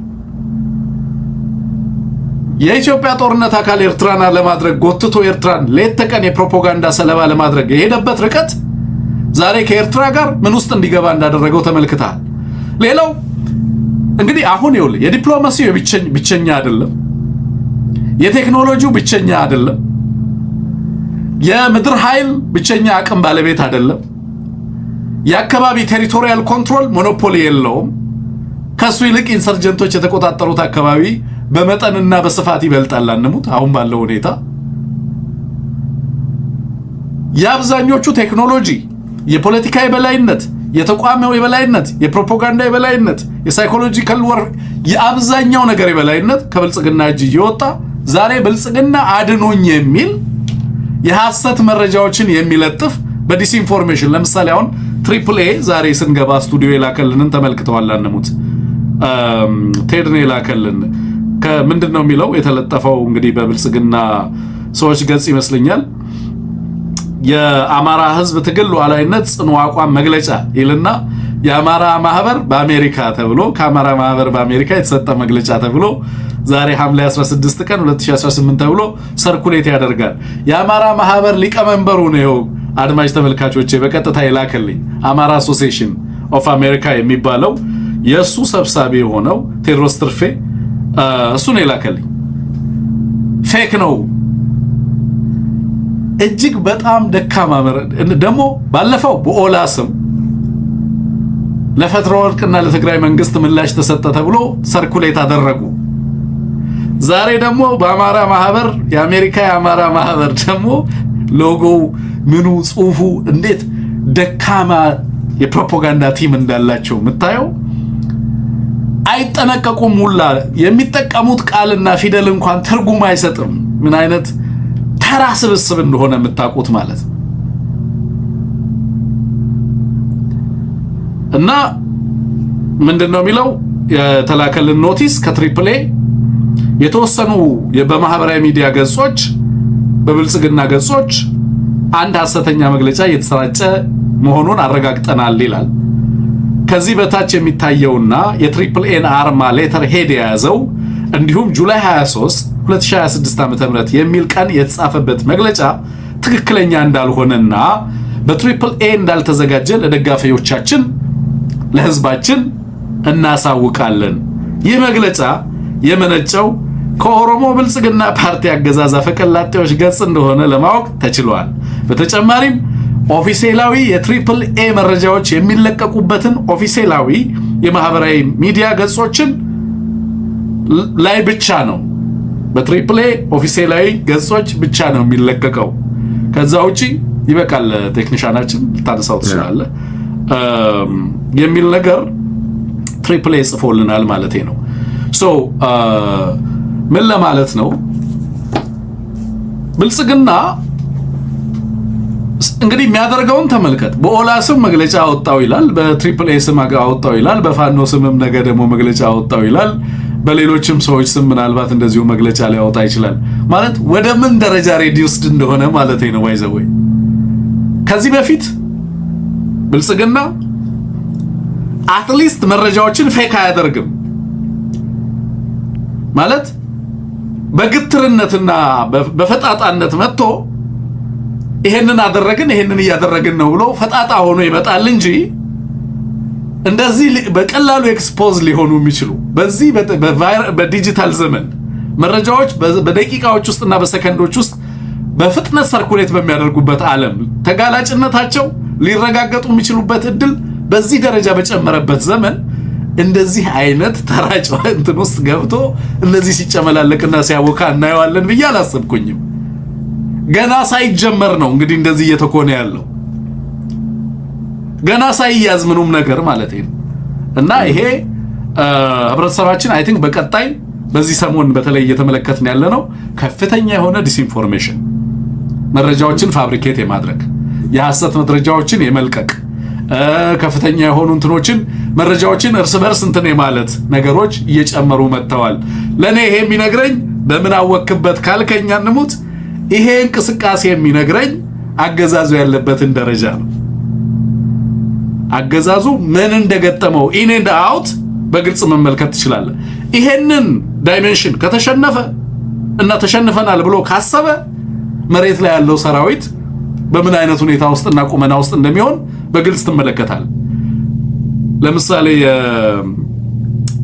የኢትዮጵያ ጦርነት አካል ኤርትራን ለማድረግ ጎትቶ ኤርትራን ሌት ተቀን የፕሮፓጋንዳ ሰለባ ለማድረግ የሄደበት ርቀት ዛሬ ከኤርትራ ጋር ምን ውስጥ እንዲገባ እንዳደረገው ተመልክተሃል። ሌላው እንግዲህ አሁን ይኸውልህ የዲፕሎማሲው ብቸኛ አይደለም፣ የቴክኖሎጂው ብቸኛ አይደለም፣ የምድር ኃይል ብቸኛ አቅም ባለቤት አይደለም፣ የአካባቢ ቴሪቶሪያል ኮንትሮል ሞኖፖሊ የለውም። ከሱ ይልቅ ኢንሰርጀንቶች የተቆጣጠሩት አካባቢ በመጠንና በስፋት ይበልጣል። አንሙት አሁን ባለው ሁኔታ የአብዛኞቹ ቴክኖሎጂ፣ የፖለቲካ የበላይነት፣ የተቋማዊ የበላይነት፣ የፕሮፓጋንዳ የበላይነት፣ የሳይኮሎጂካል ወርክ የአብዛኛው ነገር የበላይነት ከብልጽግና እጅ እየወጣ ዛሬ ብልጽግና አድኖኝ የሚል የሐሰት መረጃዎችን የሚለጥፍ በዲስኢንፎርሜሽን ለምሳሌ አሁን ትሪፕል ኤ ዛሬ ስንገባ ስቱዲዮ የላከልንን ተመልክተዋል። አንሙት ቴድን የላከልን ከምንድነው የሚለው የተለጠፈው እንግዲህ በብልጽግና ሰዎች ገጽ ይመስለኛል። የአማራ ህዝብ ትግል ሉዓላዊነት ጽኑ አቋም መግለጫ ይልና የአማራ ማህበር በአሜሪካ ተብሎ ከአማራ ማህበር በአሜሪካ የተሰጠ መግለጫ ተብሎ ዛሬ ሐምሌ 16 ቀን 2018 ተብሎ ሰርኩሌት ያደርጋል። የአማራ ማህበር ሊቀመንበሩ ነው አድማጭ ተመልካቾቼ በቀጥታ ይላከልኝ አማራ አሶሲዬሽን ኦፍ አሜሪካ የሚባለው የሱ ሰብሳቢ የሆነው ቴዎድሮስ ትርፌ እሱ ነው ይላከልኝ። ፌክ ነው እጅግ በጣም ደካማ ደግሞ ባለፈው በኦላ ስም ለፈትሮ ወርቅና ለትግራይ መንግስት ምላሽ ተሰጠ ተብሎ ሰርኩሌት አደረጉ። ዛሬ ደግሞ በአማራ ማህበር የአሜሪካ የአማራ ማህበር ደግሞ ሎጎው ምኑ ጽሁፉ እንዴት ደካማ የፕሮፓጋንዳ ቲም እንዳላቸው የምታየው አይጠነቀቁም። ሁላ የሚጠቀሙት ቃልና ፊደል እንኳን ትርጉም አይሰጥም። ምን አይነት ተራ ስብስብ እንደሆነ የምታውቁት ማለት እና ምንድነው የሚለው የተላከልን ኖቲስ ከትሪፕል ኤ የተወሰኑ በማህበራዊ ሚዲያ ገጾች በብልጽግና ገጾች አንድ ሐሰተኛ መግለጫ እየተሰራጨ መሆኑን አረጋግጠናል ይላል። ከዚህ በታች የሚታየውና የትሪፕል ኤን አርማ ሌተር ሄድ የያዘው እንዲሁም ጁላይ 23 2026 ዓ.ም የሚል ቀን የተጻፈበት መግለጫ ትክክለኛ እንዳልሆነና በትሪፕል ኤ እንዳልተዘጋጀ ለደጋፊዎቻችን ለህዝባችን እናሳውቃለን። ይህ መግለጫ የመነጨው ከኦሮሞ ብልጽግና ፓርቲ አገዛዝ አፈቀላጤዎች ገጽ እንደሆነ ለማወቅ ተችሏል። በተጨማሪም ኦፊሴላዊ የትሪፕል ኤ መረጃዎች የሚለቀቁበትን ኦፊሴላዊ የማህበራዊ ሚዲያ ገጾችን ላይ ብቻ ነው በትሪፕል ኤ ኦፊሴላዊ ገጾች ብቻ ነው የሚለቀቀው። ከዛ ውጪ ይበቃል ቴክኒሻናችን ልታነሳው ትችላለህ የሚል ነገር ትሪፕል ኤ ጽፎልናል ማለት ነው። ሶ ምን ለማለት ነው ብልጽግና እንግዲህ የሚያደርገውን ተመልከት። በኦላ ስም መግለጫ አወጣው ይላል፣ በትሪፕል ኤ ስም አወጣው ይላል፣ በፋኖ ስምም ነገ ደግሞ መግለጫ አወጣው ይላል፣ በሌሎችም ሰዎች ስም ምናልባት እንደዚሁ መግለጫ ሊያወጣ ይችላል። ማለት ወደ ምን ደረጃ ሬዲዩስድ እንደሆነ ማለት ነው። ባይዘወይ ከዚህ በፊት ብልጽግና አትሊስት መረጃዎችን ፌክ አያደርግም ማለት በግትርነትና በፈጣጣነት መጥቶ ይሄንን አደረግን ይሄንን እያደረግን ነው ብሎ ፈጣጣ ሆኖ ይመጣል እንጂ እንደዚህ በቀላሉ ኤክስፖዝ ሊሆኑ የሚችሉ በዚህ በዲጂታል ዘመን መረጃዎች በደቂቃዎች ውስጥና በሰከንዶች ውስጥ በፍጥነት ሰርኩሌት በሚያደርጉበት ዓለም ተጋላጭነታቸው ሊረጋገጡ የሚችሉበት እድል በዚህ ደረጃ በጨመረበት ዘመን እንደዚህ አይነት ተራጭ እንትን ውስጥ ገብቶ እንደዚህ ሲጨመላለቅና ሲያወካ እናየዋለን ብዬ አላሰብኩኝም። ገና ሳይጀመር ነው እንግዲህ እንደዚህ እየተኮነ ያለው ገና ሳይያዝ ምንም ነገር ማለት ነው። እና ይሄ ህብረተሰባችን አይ ቲንክ በቀጣይ በዚህ ሰሞን በተለይ እየተመለከትን ያለ ነው ከፍተኛ የሆነ ዲስኢንፎርሜሽን መረጃዎችን ፋብሪኬት የማድረግ የሐሰት መረጃዎችን የመልቀቅ ከፍተኛ የሆኑ እንትኖችን መረጃዎችን እርስ በርስ እንትን የማለት ነገሮች እየጨመሩ መጥተዋል። ለኔ ይሄ የሚነግረኝ በምን አወክበት ካልከኛ እንሙት ይሄ እንቅስቃሴ የሚነግረኝ አገዛዙ ያለበትን ደረጃ ነው። አገዛዙ ምን እንደገጠመው ኢን ኤንድ አውት በግልጽ መመልከት ትችላለህ። ይሄንን ዳይሜንሽን ከተሸነፈ እና ተሸንፈናል ብሎ ካሰበ መሬት ላይ ያለው ሰራዊት በምን አይነት ሁኔታ ውስጥና ቁመና ውስጥ እንደሚሆን በግልጽ ትመለከታለህ። ለምሳሌ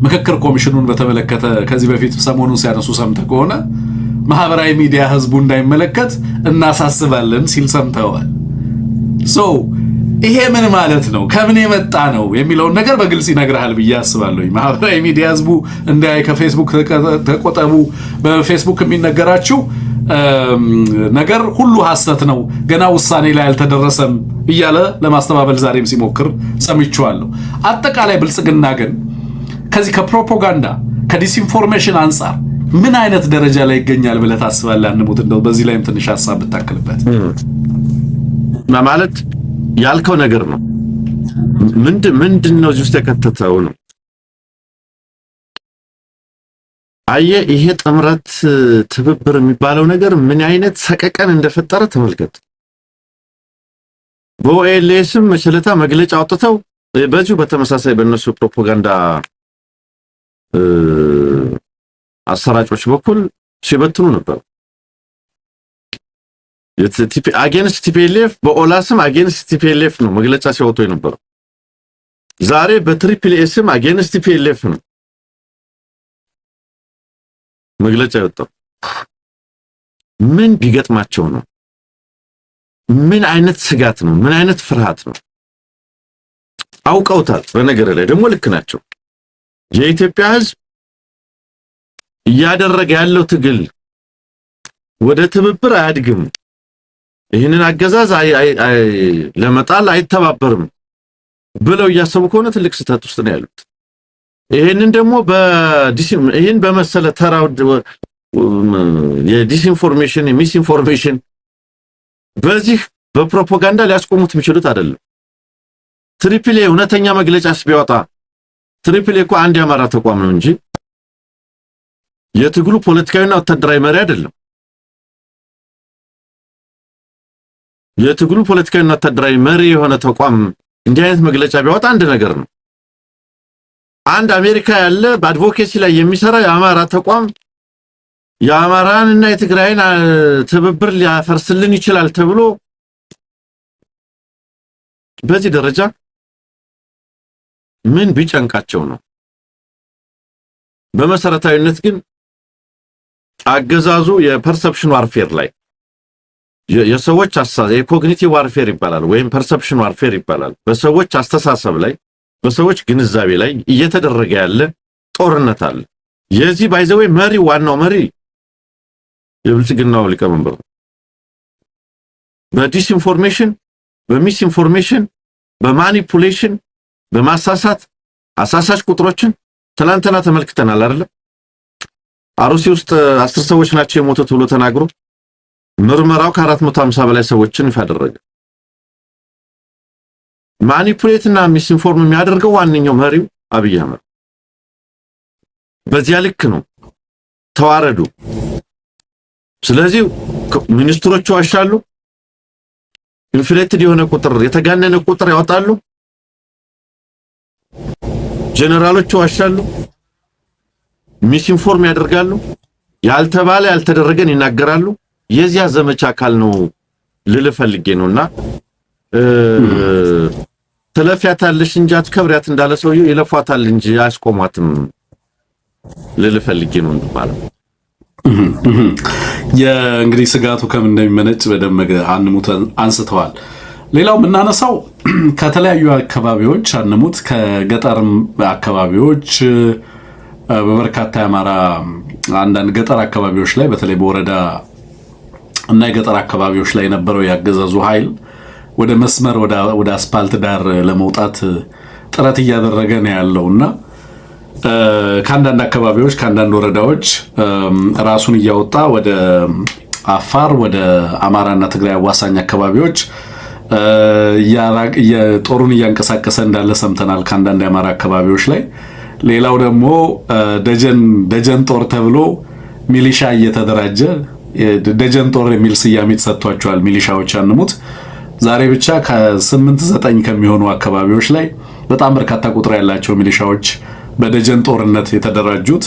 ምክክር ኮሚሽኑን በተመለከተ ከዚህ በፊት ሰሞኑን ሲያነሱ ሰምተህ ከሆነ ማህበራዊ ሚዲያ ህዝቡ እንዳይመለከት እናሳስባለን ሲል ሰምተዋል። ይሄ ምን ማለት ነው ከምን የመጣ ነው የሚለውን ነገር በግልጽ ይነግርሃል ብዬ አስባለሁ። ማህበራዊ ሚዲያ ህዝቡ እንዳይ ከፌስቡክ ተቆጠቡ፣ በፌስቡክ የሚነገራችሁ ነገር ሁሉ ሐሰት ነው፣ ገና ውሳኔ ላይ አልተደረሰም እያለ ለማስተባበል ዛሬም ሲሞክር ሰምቼዋለሁ። አጠቃላይ ብልጽግና ግን ከዚህ ከፕሮፓጋንዳ ከዲስኢንፎርሜሽን አንጻር ምን አይነት ደረጃ ላይ ይገኛል ብለህ ታስባለህ? አንሙት እንደው በዚህ ላይም ትንሽ ሐሳብ ብታክልበት ማለት ያልከው ነገር ነው። ምንድነው እዚህ ውስጥ የከተተው ነው? አየህ ይሄ ጥምረት ትብብር የሚባለው ነገር ምን አይነት ሰቀቀን እንደፈጠረ ተመልከት። በኦኤልኤስም መሰለታ መግለጫ አውጥተው በዚሁ በተመሳሳይ በእነሱ ፕሮፓጋንዳ አሰራጮች በኩል ሲበትኑ ነበር። አጌንስት ቲፒኤልኤፍ በኦላስም አጌንስት ቲፒኤልኤፍ ነው መግለጫ ሲያወጡ የነበረው። ዛሬ በትሪፕል ኤስም አጌንስት ቲፒኤልኤፍ ነው መግለጫ ያወጣው። ምን ቢገጥማቸው ነው? ምን አይነት ስጋት ነው? ምን አይነት ፍርሃት ነው? አውቀውታል። በነገር ላይ ደግሞ ልክ ናቸው። የኢትዮጵያ ሕዝብ እያደረገ ያለው ትግል ወደ ትብብር አያድግም፣ ይህንን አገዛዝ ለመጣል አይተባበርም ብለው እያሰቡ ከሆነ ትልቅ ስህተት ውስጥ ነው ያሉት። ይሄንን ደግሞ ይሄን በመሰለ ተራው የዲስኢንፎርሜሽን የሚስኢንፎርሜሽን በዚህ በፕሮፓጋንዳ ሊያስቆሙት የሚችሉት አይደለም። ትሪፕል ኤ እውነተኛ መግለጫስ ቢወጣ ትሪፕል ኤ እኮ አንድ የአማራ ተቋም ነው እንጂ የትግሉ ፖለቲካዊና ወታደራዊ መሪ አይደለም። የትግሉ ፖለቲካዊና ወታደራዊ መሪ የሆነ ተቋም እንዲህ አይነት መግለጫ ቢያወጣ አንድ ነገር ነው። አንድ አሜሪካ ያለ በአድቮኬሲ ላይ የሚሰራ የአማራ ተቋም የአማራንና የትግራይን ትብብር ሊያፈርስልን ይችላል ተብሎ በዚህ ደረጃ ምን ቢጨንቃቸው ነው? በመሰረታዊነት ግን አገዛዙ የፐርሰፕሽን ዋርፌር ላይ የሰዎች የኮግኒቲቭ ዋርፌር ይባላል ወይም ፐርሰፕሽን ዋርፌር ይባላል። በሰዎች አስተሳሰብ ላይ በሰዎች ግንዛቤ ላይ እየተደረገ ያለ ጦርነት አለ። የዚህ ባይዘዌ መሪ ዋናው መሪ የብልጽግናው ሊቀመንበር በዲስኢንፎርሜሽን በሚስኢንፎርሜሽን በማኒፑሌሽን በማሳሳት አሳሳች ቁጥሮችን ትላንትና ተመልክተናል አይደል? አሩሲ ውስጥ 10 ሰዎች ናቸው የሞቱት ብሎ ተናግሮ ምርመራው ከ450 በላይ ሰዎችን ይፋደረገ። ማኒፑሌትና ሚስኢንፎርም የሚያደርገው ዋንኛው መሪው አብይ አህመድ። በዚያ ልክ ነው ተዋረዱ። ስለዚህ ሚኒስትሮቹ ዋሻሉ፣ ኢንፍሌትድ የሆነ ቁጥር የተጋነነ ቁጥር ያወጣሉ፣ ጀነራሎቹ ዋሻሉ፣ ሚስኢንፎርም ያደርጋሉ፣ ያልተባለ ያልተደረገን ይናገራሉ። የዚያ ዘመቻ አካል ነው ልልፈልጌ ነውና ተለፊያታለሽ እንጂ አትከብሪያት እንዳለ ሰውዬው ይለፏታል እንጂ አያስቆሟትም ልልፈልጌ ነው ማለት ነው። የእንግዲህ ስጋቱ ከምን እንደሚመነጭ በደንብ አንሙት አንስተዋል። ሌላው የምናነሳው ከተለያዩ አካባቢዎች አንሙት ከገጠር አካባቢዎች በበርካታ የአማራ አንዳንድ ገጠር አካባቢዎች ላይ በተለይ በወረዳ እና የገጠር አካባቢዎች ላይ የነበረው ያገዛዙ ኃይል ወደ መስመር ወደ አስፓልት ዳር ለመውጣት ጥረት እያደረገ ነው ያለውና ከአንዳንድ አካባቢዎች ከአንዳንድ ወረዳዎች ራሱን እያወጣ ወደ አፋር ወደ አማራና ትግራይ አዋሳኝ አካባቢዎች ጦሩን እያንቀሳቀሰ እንዳለ ሰምተናል ከአንዳንድ የአማራ አካባቢዎች ላይ። ሌላው ደግሞ ደጀን ጦር ተብሎ ሚሊሻ እየተደራጀ ደጀን ጦር የሚል ስያሜ ተሰጥቷቸዋል። ሚሊሻዎች አንሙት ዛሬ ብቻ ከ8-9 ከሚሆኑ አካባቢዎች ላይ በጣም በርካታ ቁጥር ያላቸው ሚሊሻዎች በደጀን ጦርነት የተደራጁት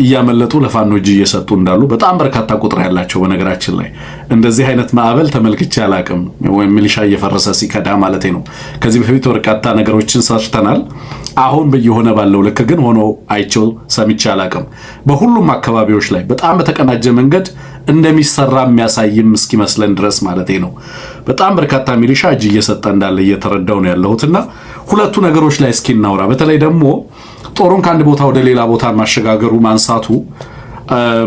እያመለጡ ለፋኖ እጅ እየሰጡ እንዳሉ በጣም በርካታ ቁጥር ያላቸው በነገራችን ላይ እንደዚህ አይነት ማዕበል ተመልክቼ አላቅም። ወይም ሚሊሻ እየፈረሰ ሲከዳ ማለት ነው። ከዚህ በፊት በርካታ ነገሮችን ሰርተናል። አሁን በየሆነ ባለው ልክ ግን ሆኖ አይቼው ሰምቼ አላቅም። በሁሉም አካባቢዎች ላይ በጣም በተቀናጀ መንገድ እንደሚሰራ የሚያሳይም እስኪመስለን ድረስ ማለት ነው። በጣም በርካታ ሚሊሻ እጅ እየሰጠ እንዳለ እየተረዳው ነው ያለሁትና ሁለቱ ነገሮች ላይ እስኪ እናውራ። በተለይ ደግሞ ጦሩን ከአንድ ቦታ ወደ ሌላ ቦታ ማሸጋገሩ ማንሳቱ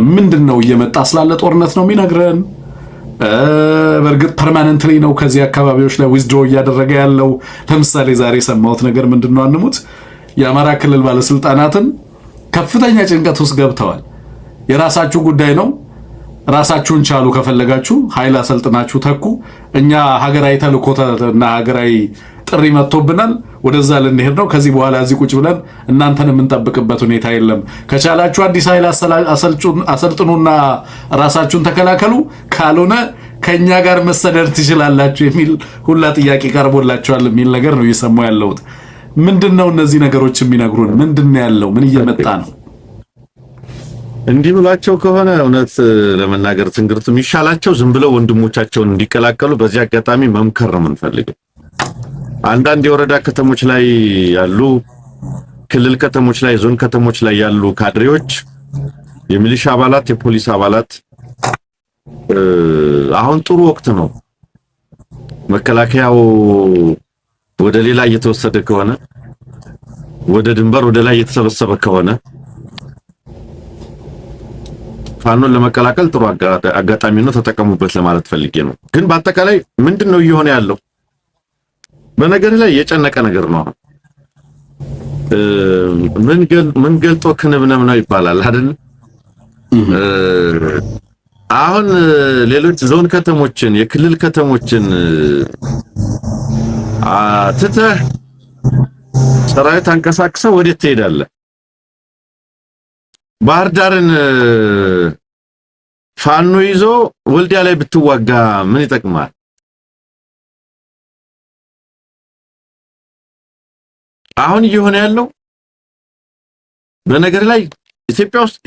ምንድነው እየመጣ ስላለ ጦርነት ነው የሚነግረን? በእርግጥ ፐርማነንትሊ ነው ከዚህ አካባቢዎች ላይ ዊዝድሮ እያደረገ ያለው? ለምሳሌ ዛሬ የሰማሁት ነገር ምንድነው አንሙት የአማራ ክልል ባለስልጣናትን ከፍተኛ ጭንቀት ውስጥ ገብተዋል። የራሳችሁ ጉዳይ ነው፣ ራሳችሁን ቻሉ፣ ከፈለጋችሁ ኃይል አሰልጥናችሁ ተኩ፣ እኛ ሀገራዊ ተልእኮና ሀገራዊ ጥሪ መጥቶብናል፣ ወደዛ ልንሄድ ነው። ከዚህ በኋላ እዚህ ቁጭ ብለን እናንተን የምንጠብቅበት ሁኔታ የለም። ከቻላችሁ አዲስ ኃይል አሰልጥኑና ራሳችሁን ተከላከሉ፣ ካልሆነ ከኛ ጋር መሰደድ ትችላላችሁ የሚል ሁላ ጥያቄ ቀርቦላችኋል የሚል ነገር ነው እየሰማሁ ያለሁት። ምንድነው እነዚህ ነገሮች የሚነግሩን? ምንድነው ያለው? ምን እየመጣ ነው? እንዲህ ብሏቸው ከሆነ እውነት ለመናገር ትንግርቱ የሚሻላቸው ዝም ብለው ወንድሞቻቸውን እንዲቀላቀሉ በዚህ አጋጣሚ መምከር ነው የምንፈልገው። አንዳንድ የወረዳ ከተሞች ላይ ያሉ ክልል ከተሞች ላይ ዞን ከተሞች ላይ ያሉ ካድሬዎች፣ የሚሊሻ አባላት፣ የፖሊስ አባላት አሁን ጥሩ ወቅት ነው። መከላከያው ወደ ሌላ እየተወሰደ ከሆነ ወደ ድንበር ወደ ላይ እየተሰበሰበ ከሆነ ፋኖን ለመቀላቀል ጥሩ አጋጣሚ ነው፣ ተጠቀሙበት ለማለት ፈልጌ ነው። ግን በአጠቃላይ ምንድነው እየሆነ ያለው? በነገር ላይ የጨነቀ ነገር ነው። ምን ገልጦ ክንብነም ነው ይባላል አይደል? አሁን ሌሎች ዞን ከተሞችን የክልል ከተሞችን ትተህ ሰራዊት አንቀሳቅሰው ወዴት ትሄዳለህ? ባህር ዳርን ፋኖ ይዞ ወልዲያ ላይ ብትዋጋ ምን ይጠቅማል? አሁን እየሆነ ያለው በነገር ላይ ኢትዮጵያ ውስጥ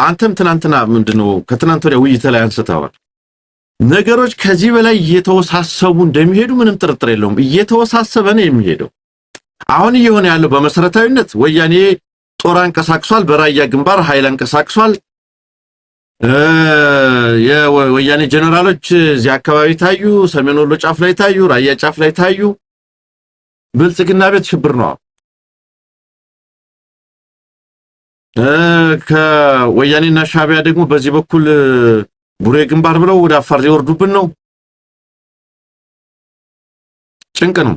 አንተም ትናንትና ምንድነው ከትናንት ወዲያ ውይይት ላይ አንስተዋል። ነገሮች ከዚህ በላይ እየተወሳሰቡ እንደሚሄዱ ምንም ጥርጥር የለውም። እየተወሳሰበ ነው የሚሄደው። አሁን እየሆነ ያለው በመሰረታዊነት ወያኔ ጦር አንቀሳቅሷል፣ በራያ ግንባር ኃይል አንቀሳቅሷል። የወያኔ ጀነራሎች እዚህ አካባቢ ታዩ፣ ሰሜን ወሎ ጫፍ ላይ ታዩ፣ ራያ ጫፍ ላይ ታዩ። ብልጽግና ቤት ሽብር ነው። ከወያኔና ሻቢያ ደግሞ በዚህ በኩል ቡሬ ግንባር ብለው ወደ አፋር ሊወርዱብን ነው። ጭንቅ ነው።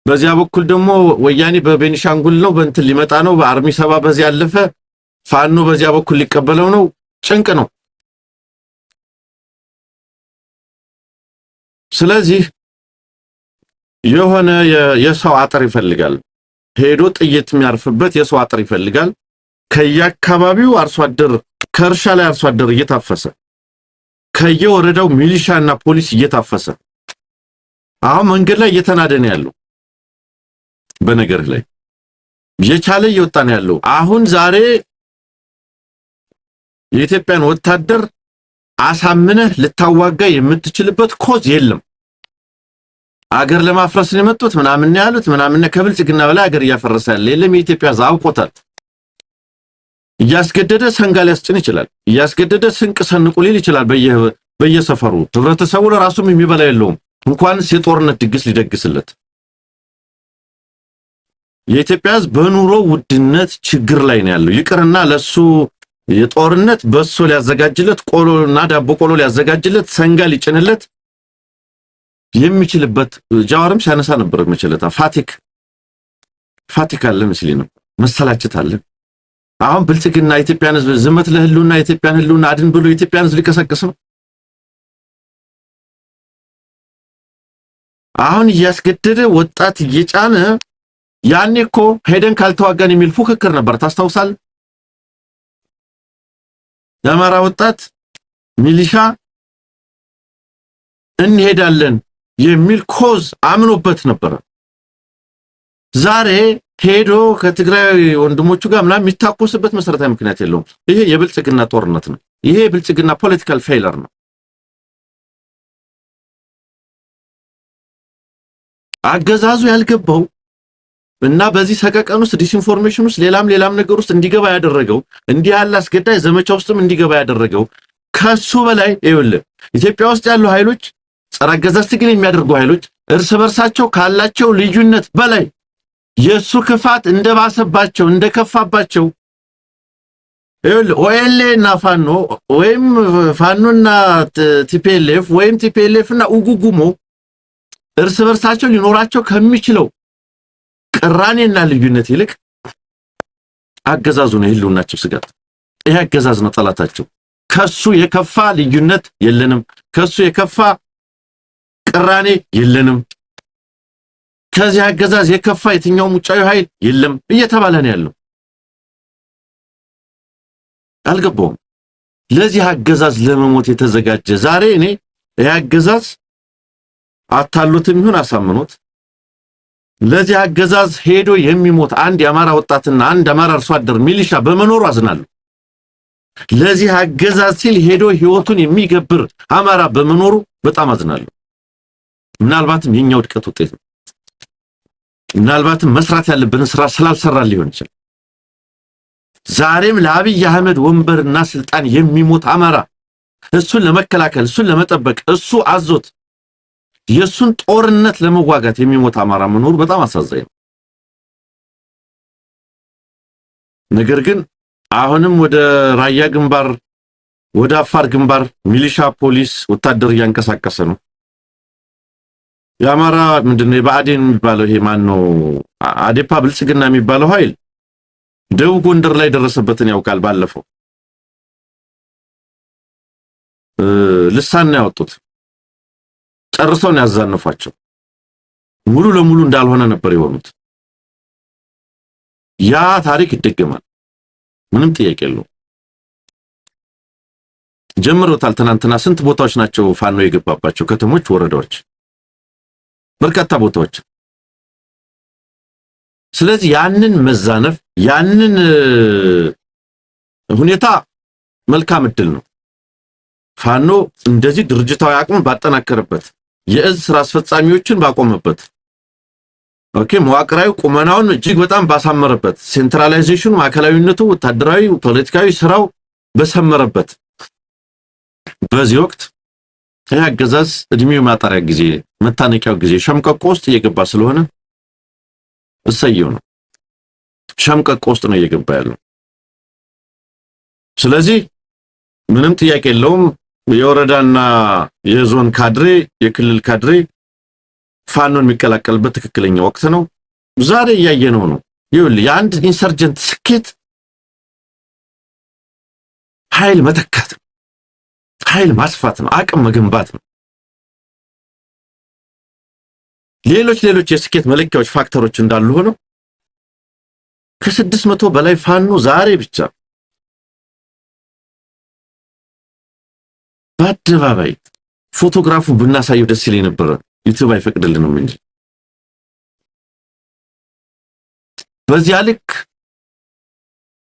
በዚያ በኩል ደግሞ ወያኔ በቤኒሻንጉል ነው በእንትን ሊመጣ ነው። በአርሚ ሰባ በዚያ ያለፈ ፋኖ በዚያ በኩል ሊቀበለው ነው። ጭንቅ ነው። ስለዚህ የሆነ የሰው አጥር ይፈልጋል። ሄዶ ጥይት የሚያርፍበት የሰው አጥር ይፈልጋል። ከየአካባቢው አርሶ አደር ከእርሻ ላይ አርሶ አደር እየታፈሰ ከየወረዳው ሚሊሻና ፖሊስ እየታፈሰ አሁን መንገድ ላይ እየተናደ ነው ያለው። በነገር ላይ የቻለ እየወጣ ነው ያለው። አሁን ዛሬ የኢትዮጵያን ወታደር አሳምነህ ልታዋጋ የምትችልበት ኮዝ የለም። አገር ለማፍረስ ነው የመጡት ምናምን ያሉት ምናምን ከብልጽግና በላይ አገር እያፈረሰ ያለ የለም። የኢትዮጵያ ዛውቆታል። እያስገደደ ሰንጋ ሊያስጭን ይችላል። እያስገደደ ስንቅ ሰንቁ ሊል ይችላል በየሰፈሩ ህብረተሰቡ ለራሱም የሚበላ የለውም እንኳንስ የጦርነት ድግስ ሊደግስለት። የኢትዮጵያ ህዝብ በኑሮ ውድነት ችግር ላይ ነው ያለው። ይቅርና ለሱ የጦርነት በሶ ሊያዘጋጅለት ቆሎና ዳቦ ቆሎ ሊያዘጋጅለት ሰንጋ ሊጭንለት የሚችልበት ጃዋርም ሲያነሳ ነበር መቸለታ ፋቲክ አለ መስሊ ነው መሰላቸት አለ። አሁን ብልጽግና ኢትዮጵያን ህዝብ ዝመት ለህሉና ኢትዮጵያን ህሉና አድን ብሎ ኢትዮጵያን ህዝብ ሊቀሰቅስ ነው። አሁን እያስገደደ ወጣት እየጫነ ያኔ እኮ ሄደን ካልተዋጋን የሚል ፉክክር ነበር ታስታውሳል። የአማራ ወጣት ሚሊሻ እንሄዳለን የሚል ኮዝ አምኖበት ነበር። ዛሬ ሄዶ ከትግራይ ወንድሞቹ ጋር ምናምን የሚታኮስበት መሰረታዊ ምክንያት የለውም። ይሄ የብልጽግና ጦርነት ነው። ይሄ የብልጽግና ፖለቲካል ፌይለር ነው። አገዛዙ ያልገባው እና በዚህ ሰቀቀን ውስጥ ዲስኢንፎርሜሽን ውስጥ ሌላም ነገር ውስጥ እንዲገባ ያደረገው እንዲህ ያለ አስገዳይ ዘመቻ ውስጥም እንዲገባ ያደረገው ከሱ በላይ ይኸውልህ ኢትዮጵያ ውስጥ ያሉ ኃይሎች ጸረ አገዛዝ ትግል የሚያደርጉ ኃይሎች እርስ በርሳቸው ካላቸው ልዩነት በላይ የሱ ክፋት እንደባሰባቸው እንደከፋባቸው ይኸውልህ ኦኤልኤ እና ፋኖ ወይም ፋኖና ቲፒኤልኤፍ ወይም ቲፒኤልኤፍ እና ኡጉጉሞ እርስ በርሳቸው ሊኖራቸው ከሚችለው ቅራኔና ልዩነት ይልቅ አገዛዙ ነው ህልውናቸው ስጋት። ይሄ አገዛዝ ነው ጠላታቸው። ከሱ የከፋ ልዩነት የለንም፣ ከሱ የከፋ ቅራኔ የለንም፣ ከዚህ አገዛዝ የከፋ የትኛው ሙጫዊ ኃይል የለም እየተባለ ነው ያለው። አልገባውም። ለዚህ አገዛዝ ለመሞት የተዘጋጀ ዛሬ እኔ ይሄ አገዛዝ አታሉትም ይሁን አሳምኖት ለዚህ አገዛዝ ሄዶ የሚሞት አንድ የአማራ ወጣትና አንድ አማራ አርሶ አደር ሚሊሻ በመኖሩ አዝናለሁ። ለዚህ አገዛዝ ሲል ሄዶ ህይወቱን የሚገብር አማራ በመኖሩ በጣም አዝናለሁ። ምናልባትም የኛው ድቀት ውጤት ነው። ምናልባትም መስራት ያለብን ስራ ስላልሰራ ሊሆን ይችላል። ዛሬም ለአብይ አህመድ ወንበርና ስልጣን የሚሞት አማራ እሱን ለመከላከል እሱን ለመጠበቅ እሱ አዞት የሱን ጦርነት ለመዋጋት የሚሞት አማራ መኖር በጣም አሳዛኝ ነው። ነገር ግን አሁንም ወደ ራያ ግንባር ወደ አፋር ግንባር ሚሊሻ ፖሊስ ወታደር እያንቀሳቀሰ ነው። የአማራ ምንድነው የባዕዴን የሚባለው ይሄ ማን ነው አዴፓ ብልጽግና የሚባለው ኃይል ደቡብ ጎንደር ላይ ደረሰበትን ያውቃል። ባለፈው ልሳን ነው ያወጡት። ጨርሰው ነው ያዛነፏቸው። ሙሉ ለሙሉ እንዳልሆነ ነበር የሆኑት። ያ ታሪክ ይደገማል። ምንም ጥያቄ የለውም። ጀምሮታል። ትናንትና ስንት ቦታዎች ናቸው ፋኖ የገባባቸው? ከተሞች፣ ወረዳዎች፣ በርካታ ቦታዎች። ስለዚህ ያንን መዛነፍ ያንን ሁኔታ መልካም እድል ነው። ፋኖ እንደዚህ ድርጅታዊ አቅም ባጠናከረበት የእዝ ስራ አስፈጻሚዎችን ባቆመበት መዋቅራዊ ቁመናውን እጅግ በጣም ባሳመረበት ሴንትራላይዜሽኑ ማዕከላዊነቱ ወታደራዊ ፖለቲካዊ ስራው በሰመረበት በዚህ ወቅት አገዛዝ እድሜው ማጣሪያ ጊዜ መታነቂያው ጊዜ ሸምቀቆ ውስጥ እየገባ ስለሆነ እሰየው ነው። ሸምቀቆ ውስጥ ነው እየገባ ያለው። ስለዚህ ምንም ጥያቄ የለውም። የወረዳና የዞን ካድሬ የክልል ካድሬ ፋኖን የሚቀላቀልበት ትክክለኛ ወቅት ነው። ዛሬ ያየነው ነው። ይኸውልህ የአንድ ኢንሰርጀንት ስኬት ኃይል መተካት ነው፣ ኃይል ማስፋት ነው፣ አቅም መገንባት ነው። ሌሎች የስኬት መለኪያዎች ፋክተሮች እንዳሉ ሆነው ከ600 በላይ ፋኖ ዛሬ ብቻ በአደባባይ ፎቶግራፉ ብናሳየው ደስ ይለኝ ነበር። ዩቲዩብ አይፈቅድልንም እንጂ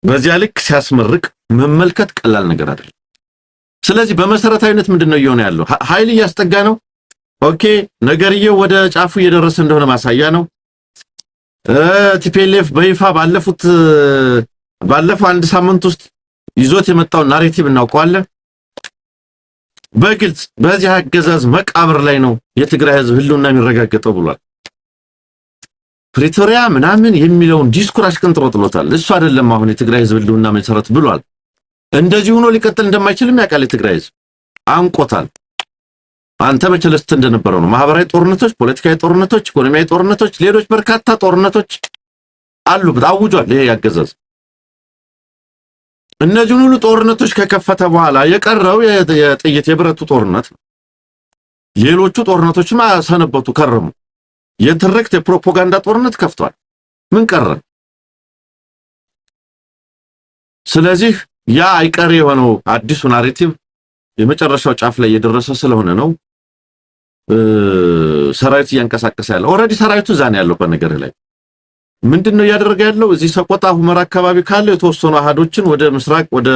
በዚያ ልክ ሲያስመርቅ መመልከት ቀላል ነገር አይደለም። ስለዚህ በመሰረታዊነት ምንድነው እየሆነ ያለው? ኃይል እያስጠጋ ነው። ኦኬ ነገርየው ወደ ጫፉ እየደረሰ እንደሆነ ማሳያ ነው። ቲፒኤልኤፍ በይፋ ባለፈው አንድ ሳምንት ውስጥ ይዞት የመጣው ናሬቲቭ እናውቀዋለን። በግልጽ በዚህ አገዛዝ መቃብር ላይ ነው የትግራይ ህዝብ ህልውና የሚረጋገጠው ብሏል። ፕሪቶሪያ ምናምን የሚለውን ዲስኩር አሽቀንጥሮ ጥሎታል። እሱ አይደለም አሁን የትግራይ ህዝብ ህልውና መሰረት ብሏል። እንደዚህ ሆኖ ሊቀጥል እንደማይችልም ያውቃል የትግራይ ህዝብ አንቆታል። አንተ መቸለስት እንደነበረው ነው። ማህበራዊ ጦርነቶች፣ ፖለቲካዊ ጦርነቶች፣ ኢኮኖሚያዊ ጦርነቶች፣ ሌሎች በርካታ ጦርነቶች አሉ አውጇል ይሄ ያገዛዝ። እነዚህን ሁሉ ጦርነቶች ከከፈተ በኋላ የቀረው የጥይት የብረቱ ጦርነት ነው። ሌሎቹ ጦርነቶችማ ሰነበቱ ከረሙ። የትርክት የፕሮፓጋንዳ ጦርነት ከፍቷል። ምን ቀረ? ስለዚህ ያ አይቀር የሆነው አዲሱ ናሬቲቭ የመጨረሻው ጫፍ ላይ የደረሰ ስለሆነ ነው ሰራዊት እያንቀሳቀሰ ያለው። ኦሬዲ ሰራዊቱ ዛን ያለው በነገር ላይ ምንድነው እያደረገ ያለው? እዚህ ሰቆጣ ሁመራ አካባቢ ካለው የተወሰኑ አሃዶችን ወደ ምስራቅ ወደ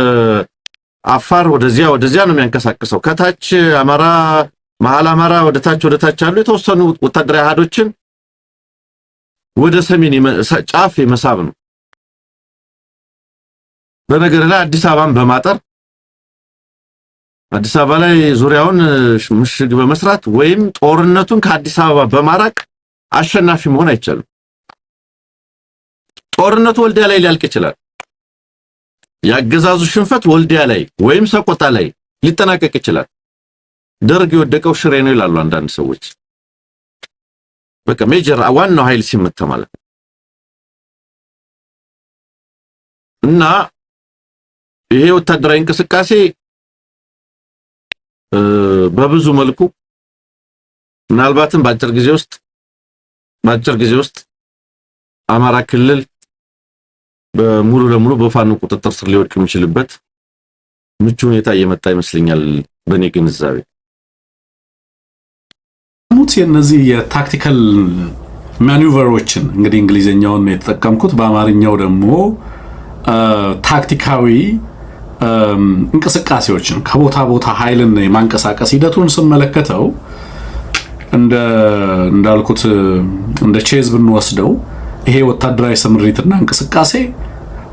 አፋር ወደዚያ ነው የሚያንቀሳቅሰው። ከታች አማራ መሃል አማራ ወደ ታች ያሉ የተወሰኑ ወታደራዊ አሃዶችን ወደ ሰሜን ጫፍ የመሳብ ነው። በነገር ላይ አዲስ አበባን በማጠር አዲስ አበባ ላይ ዙሪያውን ምሽግ በመስራት ወይም ጦርነቱን ከአዲስ አበባ በማራቅ አሸናፊ መሆን አይቻልም። ጦርነቱ ወልዲያ ላይ ሊያልቅ ይችላል። ያገዛዙ ሽንፈት ወልዲያ ላይ ወይም ሰቆጣ ላይ ሊጠናቀቅ ይችላል። ደርግ የወደቀው ሽሬ ነው ይላሉ አንዳንድ ሰዎች። በቃ ሜጀር ዋናው ኃይል ሲመታ ማለት ነው። እና ይሄ ወታደራዊ እንቅስቃሴ በብዙ መልኩ ምናልባትም በአጭር ጊዜ ውስጥ አማራ ክልል በሙሉ ለሙሉ በፋኖ ቁጥጥር ስር ሊወድቅ የሚችልበት ምቹ ሁኔታ እየመጣ ይመስለኛል በእኔ ግንዛቤ። የነዚህ የታክቲካል ማኒቨሮችን እንግዲህ እንግሊዘኛውን የተጠቀምኩት በአማርኛው ደግሞ ታክቲካዊ እንቅስቃሴዎችን ከቦታ ቦታ ኃይልን የማንቀሳቀስ ሂደቱን ስመለከተው እንዳልኩት እንደ ቼዝ ብንወስደው ይሄ ወታደራዊ ስምሪትና እንቅስቃሴ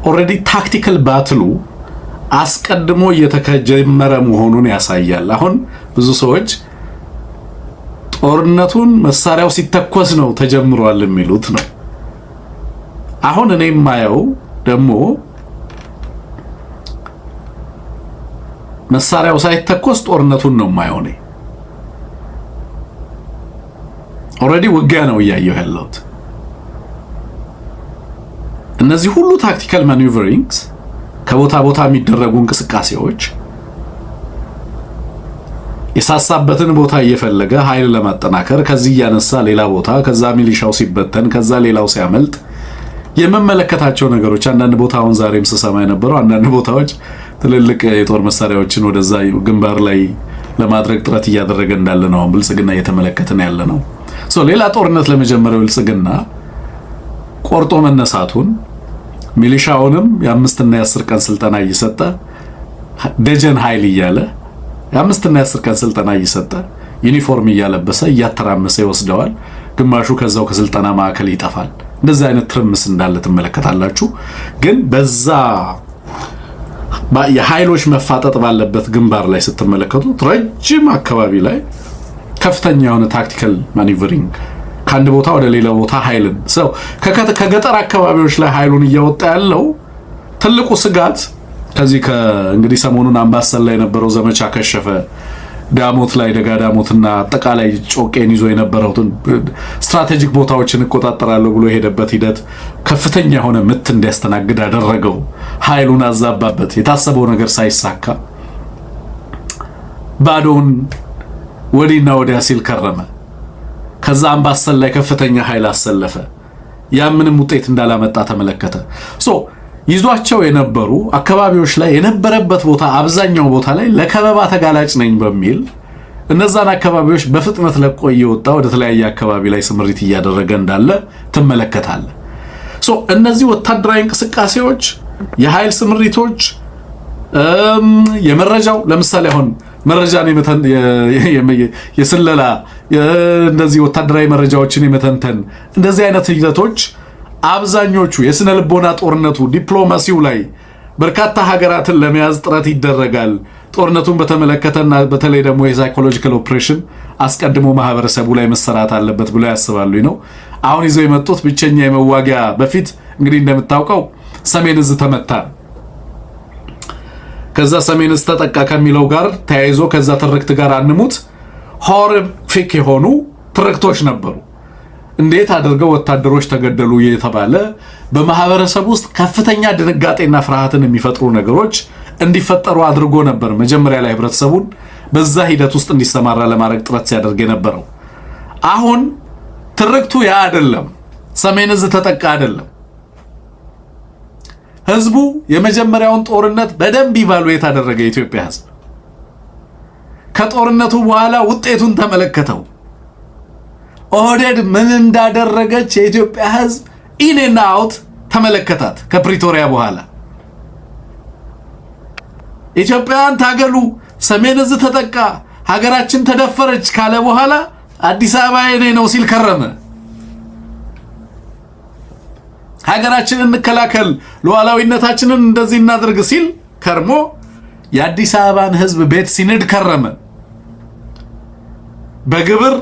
ኦሬዲ ታክቲካል ባትሉ አስቀድሞ እየተጀመረ መሆኑን ያሳያል። አሁን ብዙ ሰዎች ጦርነቱን መሳሪያው ሲተኮስ ነው ተጀምሯል የሚሉት ነው። አሁን እኔ የማየው ደግሞ መሳሪያው ሳይተኮስ ጦርነቱን ነው የማየው። እኔ ኦሬዲ ውጊያ ነው እያየሁ ያለሁት። እነዚህ ሁሉ ታክቲካል ማኒቨሪንግስ ከቦታ ቦታ የሚደረጉ እንቅስቃሴዎች የሳሳበትን ቦታ እየፈለገ ኃይል ለማጠናከር ከዚህ ያነሳ ሌላ ቦታ ከዛ ሚሊሻው ሲበተን ከዛ ሌላው ሲያመልጥ የመመለከታቸው ነገሮች አንዳንድ ቦታውን ዛሬም ስሰማ የነበረው አንዳንድ ቦታዎች ትልልቅ የጦር መሳሪያዎችን ወደዛ ግንባር ላይ ለማድረግ ጥረት እያደረገ እንዳለ ነው ብልጽግና እየተመለከተን ያለ ነው። ሌላ ጦርነት ለመጀመሪያው ብልጽግና ቆርጦ መነሳቱን ሚሊሻውንም የ5 እና የ10 ቀን ስልጠና እየሰጠ ደጀን ኃይል እያለ የ5 እና የ10 ቀን ስልጠና እየሰጠ ዩኒፎርም እያለበሰ እያተራመሰ ይወስደዋል። ግማሹ ከዛው ከስልጠና ማዕከል ይጠፋል። እንደዚህ አይነት ትርምስ እንዳለ ትመለከታላችሁ። ግን በዛ የኃይሎች መፋጠጥ ባለበት ግንባር ላይ ስትመለከቱት ረጅም አካባቢ ላይ ከፍተኛ የሆነ ታክቲካል ማኒቨሪንግ ከአንድ ቦታ ወደ ሌላ ቦታ ኃይልን ከገጠር አካባቢዎች ላይ ኃይሉን እያወጣ ያለው ትልቁ ስጋት ከዚህ እንግዲህ ሰሞኑን አምባሰል ላይ የነበረው ዘመቻ ከሸፈ። ዳሞት ላይ ደጋዳሞትና አጠቃላይ ጮቄን ይዞ የነበረውን ስትራቴጂክ ቦታዎችን እቆጣጠራለሁ ብሎ የሄደበት ሂደት ከፍተኛ የሆነ ምት እንዲያስተናግድ አደረገው። ኃይሉን አዛባበት። የታሰበው ነገር ሳይሳካ ባዶውን ወዲና ወዲያ ሲል ከረመ። ከዛ አምባሰል ላይ ከፍተኛ ኃይል አሰለፈ። ያ ምንም ውጤት እንዳላመጣ ተመለከተ። ይዟቸው የነበሩ አካባቢዎች ላይ የነበረበት ቦታ አብዛኛው ቦታ ላይ ለከበባ ተጋላጭ ነኝ በሚል እነዛን አካባቢዎች በፍጥነት ለቆ እየወጣ ወደ ተለያየ አካባቢ ላይ ስምሪት እያደረገ እንዳለ ትመለከታለ። እነዚህ ወታደራዊ እንቅስቃሴዎች፣ የኃይል ስምሪቶች፣ የመረጃው ለምሳሌ አሁን መረጃን የስለላ እንደዚህ ወታደራዊ መረጃዎችን የመተንተን እንደዚህ አይነት ሂደቶች አብዛኞቹ የስነ ልቦና ጦርነቱ ዲፕሎማሲው ላይ በርካታ ሀገራትን ለመያዝ ጥረት ይደረጋል። ጦርነቱን በተመለከተና በተለይ ደግሞ የሳይኮሎጂካል ኦፕሬሽን አስቀድሞ ማህበረሰቡ ላይ መሰራት አለበት ብለው ያስባሉ ነው። አሁን ይዘው የመጡት ብቸኛ የመዋጊያ በፊት እንግዲህ እንደምታውቀው ሰሜን እዝ ተመታ። ከዛ ሰሜን እዝ ተጠቃ ከሚለው ጋር ተያይዞ ከዛ ትርክት ጋር አንሙት ሆሪፊክ የሆኑ ትርክቶች ነበሩ። እንዴት አድርገው ወታደሮች ተገደሉ እየተባለ በማህበረሰብ ውስጥ ከፍተኛ ድንጋጤና ፍርሃትን የሚፈጥሩ ነገሮች እንዲፈጠሩ አድርጎ ነበር መጀመሪያ ላይ ህብረተሰቡን በዛ ሂደት ውስጥ እንዲሰማራ ለማድረግ ጥረት ሲያደርግ የነበረው። አሁን ትርክቱ ያ አይደለም። ሰሜን እዝ ተጠቃ አይደለም። ህዝቡ የመጀመሪያውን ጦርነት በደንብ ኢቫሉዌት አደረገ። የኢትዮጵያ ህዝብ ከጦርነቱ በኋላ ውጤቱን ተመለከተው። ኦህዴድ ምን እንዳደረገች የኢትዮጵያ ህዝብ ኢንና አውት ተመለከታት። ከፕሪቶሪያ በኋላ ኢትዮጵያን ታገሉ፣ ሰሜን እዝ ተጠቃ፣ ሀገራችን ተደፈረች ካለ በኋላ አዲስ አበባ የኔ ነው ሲል ከረመ። ሀገራችንን እንከላከል፣ ሉዓላዊነታችንን እንደዚህ እናድርግ ሲል ከርሞ የአዲስ አበባን ህዝብ ቤት ሲንድ ከረመ። በግብር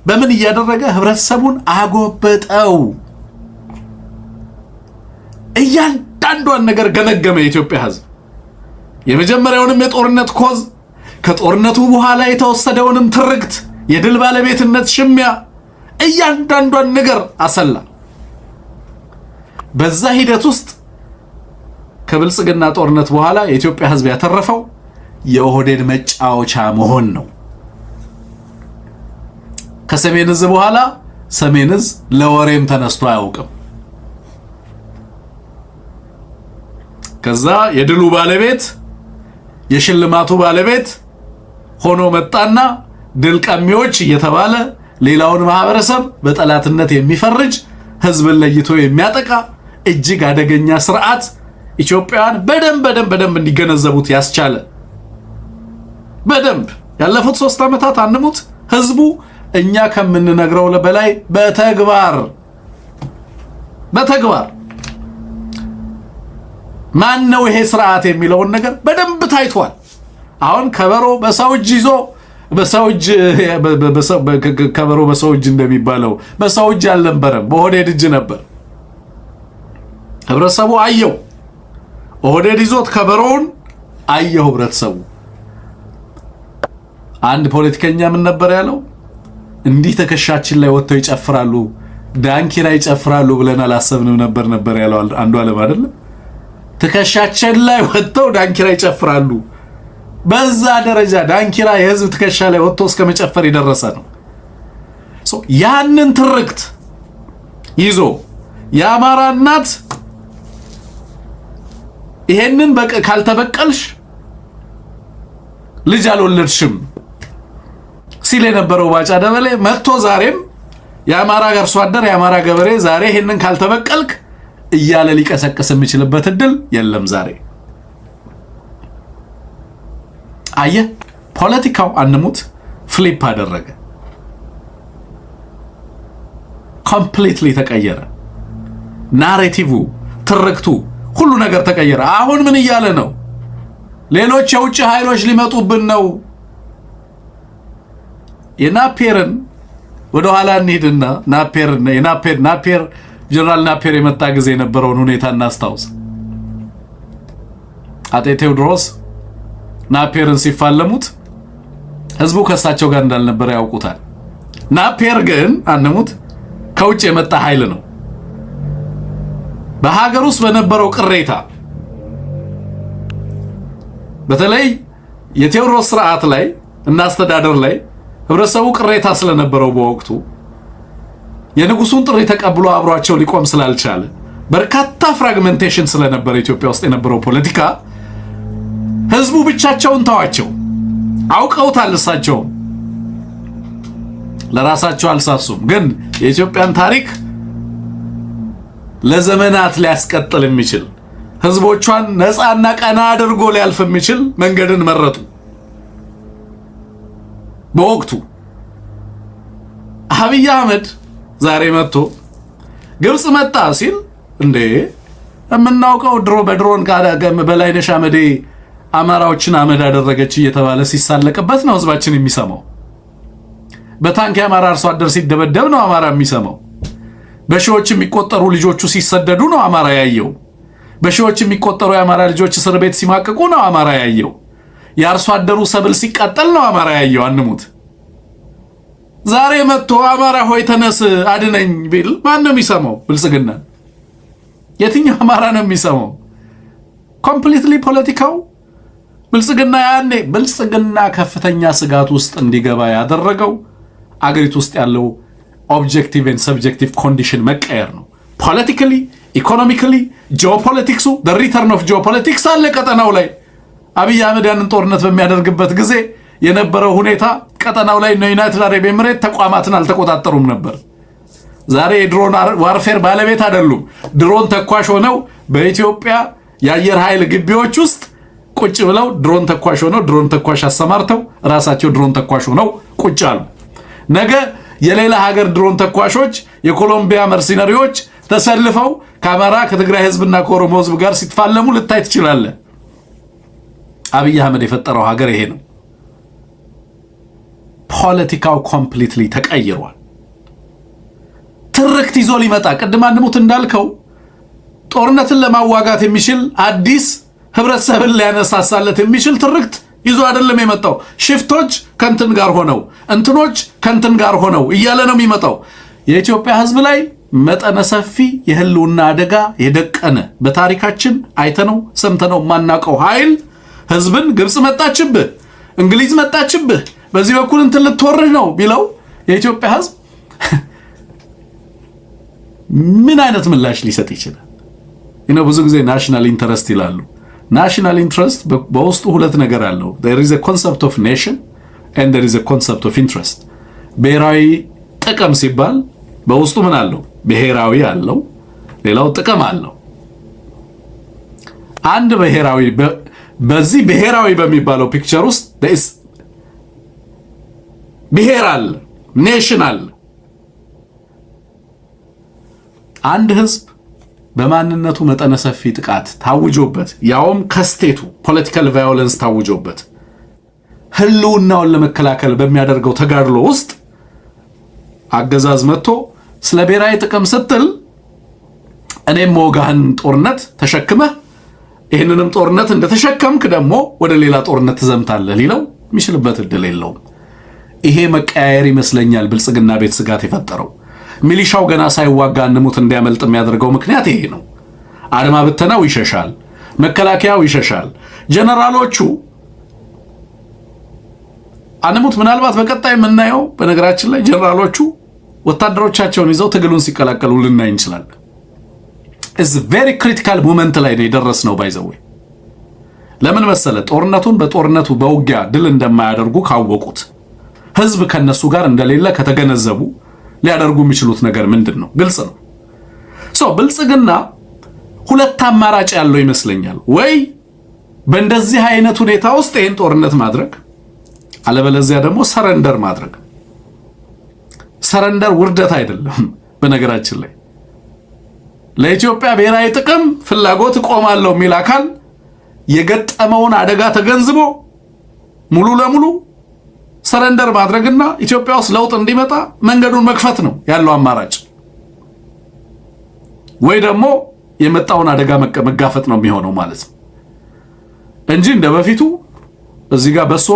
በምን እያደረገ ህብረተሰቡን አጎበጠው። እያንዳንዷን ነገር ገመገመ የኢትዮጵያ ህዝብ። የመጀመሪያውንም የጦርነት ኮዝ፣ ከጦርነቱ በኋላ የተወሰደውንም ትርክት፣ የድል ባለቤትነት ሽሚያ፣ እያንዳንዷን ነገር አሰላ። በዛ ሂደት ውስጥ ከብልጽግና ጦርነት በኋላ የኢትዮጵያ ህዝብ ያተረፈው የኦህዴድ መጫወቻ መሆን ነው። ከሰሜን እዝ በኋላ ሰሜን እዝ ለወሬም ተነስቶ አያውቅም። ከዛ የድሉ ባለቤት የሽልማቱ ባለቤት ሆኖ መጣና ድል ቀሚዎች እየተባለ ሌላውን ማህበረሰብ በጠላትነት የሚፈርጅ ህዝብን ለይቶ የሚያጠቃ እጅግ አደገኛ ስርዓት ኢትዮጵያውያን በደንብ እንዲገነዘቡት ያስቻለ በደንብ ያለፉት 3 ዓመታት አንሙት ህዝቡ እኛ ከምንነግረው በላይ በተግባር ማን ነው ይሄ ስርዓት የሚለውን ነገር በደንብ ታይቷል። አሁን ከበሮ በሰው እጅ ይዞ ከበሮ በሰው እጅ እንደሚባለው በሰው እጅ አልነበረም፣ በኦህዴድ እጅ ነበር። ህብረተሰቡ አየው። ኦህዴድ ይዞት ከበሮውን አየው ህብረተሰቡ። አንድ ፖለቲከኛ ምን ነበር ያለው? እንዲህ ተከሻችን ላይ ወጥተው ይጨፍራሉ፣ ዳንኪራ ይጨፍራሉ ብለን አላሰብንም ነበር ያለው አንዱ ዓለም አይደለም። ተከሻችን ላይ ወጥተው ዳንኪራ ይጨፍራሉ። በዛ ደረጃ ዳንኪራ የህዝብ ተከሻ ላይ ወጥቶ እስከ መጨፈር የደረሰ ነው። ያንን ትርክት ይዞ የአማራ እናት ይሄንን ካልተበቀልሽ ልጅ አልወለድሽም ሲል የነበረው ባጫ ደበሌ መጥቶ ዛሬም የአማራ አርሶ አደር የአማራ ገበሬ ዛሬ ይሄንን ካልተበቀልክ እያለ ሊቀሰቅስ የሚችልበት እድል የለም። ዛሬ አየ ፖለቲካው አንሙት ፍሊፕ አደረገ። ኮምፕሊትሊ ተቀየረ። ናሬቲቭ፣ ትርክቱ፣ ሁሉ ነገር ተቀየረ። አሁን ምን እያለ ነው? ሌሎች የውጭ ኃይሎች ሊመጡብን ነው። የናፔርን ወደ ኋላ እንሂድና ናፔር ጀነራል ናፔር የመጣ ጊዜ የነበረውን ሁኔታ እናስታውስ። አጤ ቴዎድሮስ ናፔርን ሲፋለሙት ህዝቡ ከሳቸው ጋር እንዳልነበረ ያውቁታል። ናፔር ግን አንሙት ከውጭ የመጣ ኃይል ነው። በሀገር ውስጥ በነበረው ቅሬታ በተለይ የቴዎድሮስ ስርዓት ላይ እና አስተዳደር ላይ ህብረተሰቡ ቅሬታ ስለነበረው በወቅቱ የንጉሱን ጥሪ ተቀብሎ አብሯቸው ሊቆም ስላልቻለ በርካታ ፍራግመንቴሽን ስለነበረ ኢትዮጵያ ውስጥ የነበረው ፖለቲካ ህዝቡ ብቻቸውን ተዋቸው። አውቀውታል። እሳቸው ለራሳቸው አልሳሱም። ግን የኢትዮጵያን ታሪክ ለዘመናት ሊያስቀጥል የሚችል ህዝቦቿን ነፃና ቀና አድርጎ ሊያልፍ የሚችል መንገድን መረጡ። በወቅቱ አብይ አህመድ ዛሬ መጥቶ ግብጽ መጣ ሲል እንዴ የምናውቀው ድሮ በድሮን በላይነሽ አመዴ አማራዎችን አመድ አደረገች እየተባለ ሲሳለቅበት ነው ህዝባችን የሚሰማው። በታንክ የአማራ አርሶ አደር ሲደበደብ ነው አማራ የሚሰማው። በሺዎች የሚቆጠሩ ልጆቹ ሲሰደዱ ነው አማራ ያየው። በሺዎች የሚቆጠሩ የአማራ ልጆች እስር ቤት ሲማቅቁ ነው አማራ ያየው። የአርሶ አደሩ ሰብል ሲቃጠል ነው አማራ ያየው። አንሙት። ዛሬ መጥቶ አማራ ሆይ ተነስ አድነኝ ቢል ማን ነው የሚሰማው? ብልጽግና። የትኛው አማራ ነው የሚሰማው? ኮምፕሊትሊ ፖለቲካው ብልጽግና። ያኔ ብልጽግና ከፍተኛ ስጋት ውስጥ እንዲገባ ያደረገው አገሪቱ ውስጥ ያለው ኦብጀክቲቭ ኤንድ ሰብጀክቲቭ ኮንዲሽን መቀየር ነው። ፖለቲካሊ፣ ኢኮኖሚካሊ፣ ጂኦፖለቲክሱ ሪተርን ኦፍ ጂኦፖለቲክስ አለ ቀጠናው ላይ። አብይ አህመድ ያንን ጦርነት በሚያደርግበት ጊዜ የነበረው ሁኔታ ቀጠናው ላይ ዩናይትድ አረብ ኤሚሬት ተቋማትን አልተቆጣጠሩም ነበር። ዛሬ የድሮን ዋርፌር ባለቤት አይደሉም። ድሮን ተኳሽ ሆነው በኢትዮጵያ የአየር ኃይል ግቢዎች ውስጥ ቁጭ ብለው ድሮን ተኳሽ ሆነው ድሮን ተኳሽ አሰማርተው ራሳቸው ድሮን ተኳሽ ሆነው ቁጭ አሉ። ነገ የሌላ ሀገር ድሮን ተኳሾች የኮሎምቢያ መርሲነሪዎች ተሰልፈው ከአማራ ከትግራይ ህዝብና ከኦሮሞ ህዝብ ጋር ሲትፋለሙ ልታይ ትችላለህ። አብይ አህመድ የፈጠረው ሀገር ይሄ ነው። ፖለቲካው ኮምፕሊትሊ ተቀይሯል። ትርክት ይዞ ሊመጣ ቅድም አንሙት እንዳልከው ጦርነትን ለማዋጋት የሚችል አዲስ ህብረተሰብን ሊያነሳሳለት የሚችል ትርክት ይዞ አይደለም የመጣው። ሽፍቶች ከንትን ጋር ሆነው እንትኖች ከንትን ጋር ሆነው እያለ ነው የሚመጣው። የኢትዮጵያ ህዝብ ላይ መጠነ ሰፊ የህልውና አደጋ የደቀነ በታሪካችን አይተነው ሰምተነው ማናቀው ኃይል ህዝብን ግብጽ መጣችብህ፣ እንግሊዝ መጣችብህ፣ በዚህ በኩል እንትን ልትወርህ ነው ቢለው የኢትዮጵያ ህዝብ ምን አይነት ምላሽ ሊሰጥ ይችላል? ብዙ ጊዜ ናሽናል ኢንተረስት ይላሉ። ናሽናል ኢንትረስት በውስጡ ሁለት ነገር አለው። there is a concept of nation and there is a concept of interest። ብሔራዊ ጥቅም ሲባል በውስጡ ምን አለው? ብሔራዊ አለው፣ ሌላው ጥቅም አለው። አንድ ብሔራዊ በዚህ ብሔራዊ በሚባለው ፒክቸር ውስጥ ብሔር አለ፣ ኔሽን አለ። አንድ ህዝብ በማንነቱ መጠነ ሰፊ ጥቃት ታውጆበት ያውም ከስቴቱ ፖለቲካል ቫዮለንስ ታውጆበት ህልውናውን ለመከላከል በሚያደርገው ተጋድሎ ውስጥ አገዛዝ መጥቶ ስለ ብሔራዊ ጥቅም ስትል እኔም ወጋህን ጦርነት ተሸክመህ ይህንንም ጦርነት እንደተሸከምክ ደግሞ ወደ ሌላ ጦርነት ትዘምታለህ ሊለው የሚችልበት እድል የለውም። ይሄ መቀያየር ይመስለኛል ብልጽግና ቤት ስጋት የፈጠረው። ሚሊሻው ገና ሳይዋጋ አንሙት እንዲያመልጥ የሚያደርገው ምክንያት ይሄ ነው። አድማ ብተናው ይሸሻል፣ መከላከያው ይሸሻል። ጀነራሎቹ አንሙት ምናልባት በቀጣይ የምናየው በነገራችን ላይ ጀነራሎቹ ወታደሮቻቸውን ይዘው ትግሉን ሲቀላቀሉ ልናይ እንችላለን። is very critical moment ላይ ነው የደረስነው ባይዘው። ለምን መሰለ? ጦርነቱን በጦርነቱ በውጊያ ድል እንደማያደርጉ ካወቁት ህዝብ ከነሱ ጋር እንደሌለ ከተገነዘቡ ሊያደርጉ የሚችሉት ነገር ምንድነው? ግልጽ ነው። ብልጽግና ሁለት አማራጭ ያለው ይመስለኛል። ወይ በእንደዚህ አይነት ሁኔታ ውስጥ ይሄን ጦርነት ማድረግ፣ አለበለዚያ ደግሞ ሰረንደር ማድረግ። ሰረንደር ውርደት አይደለም። በነገራችን ላይ ለኢትዮጵያ ብሔራዊ ጥቅም ፍላጎት ቆማለሁ የሚል አካል የገጠመውን አደጋ ተገንዝቦ ሙሉ ለሙሉ ሰረንደር ማድረግና ኢትዮጵያ ውስጥ ለውጥ እንዲመጣ መንገዱን መክፈት ነው ያለው አማራጭ። ወይ ደግሞ የመጣውን አደጋ መጋፈጥ ነው የሚሆነው ማለት ነው እንጂ እንደበፊቱ እዚህ ጋር በሶ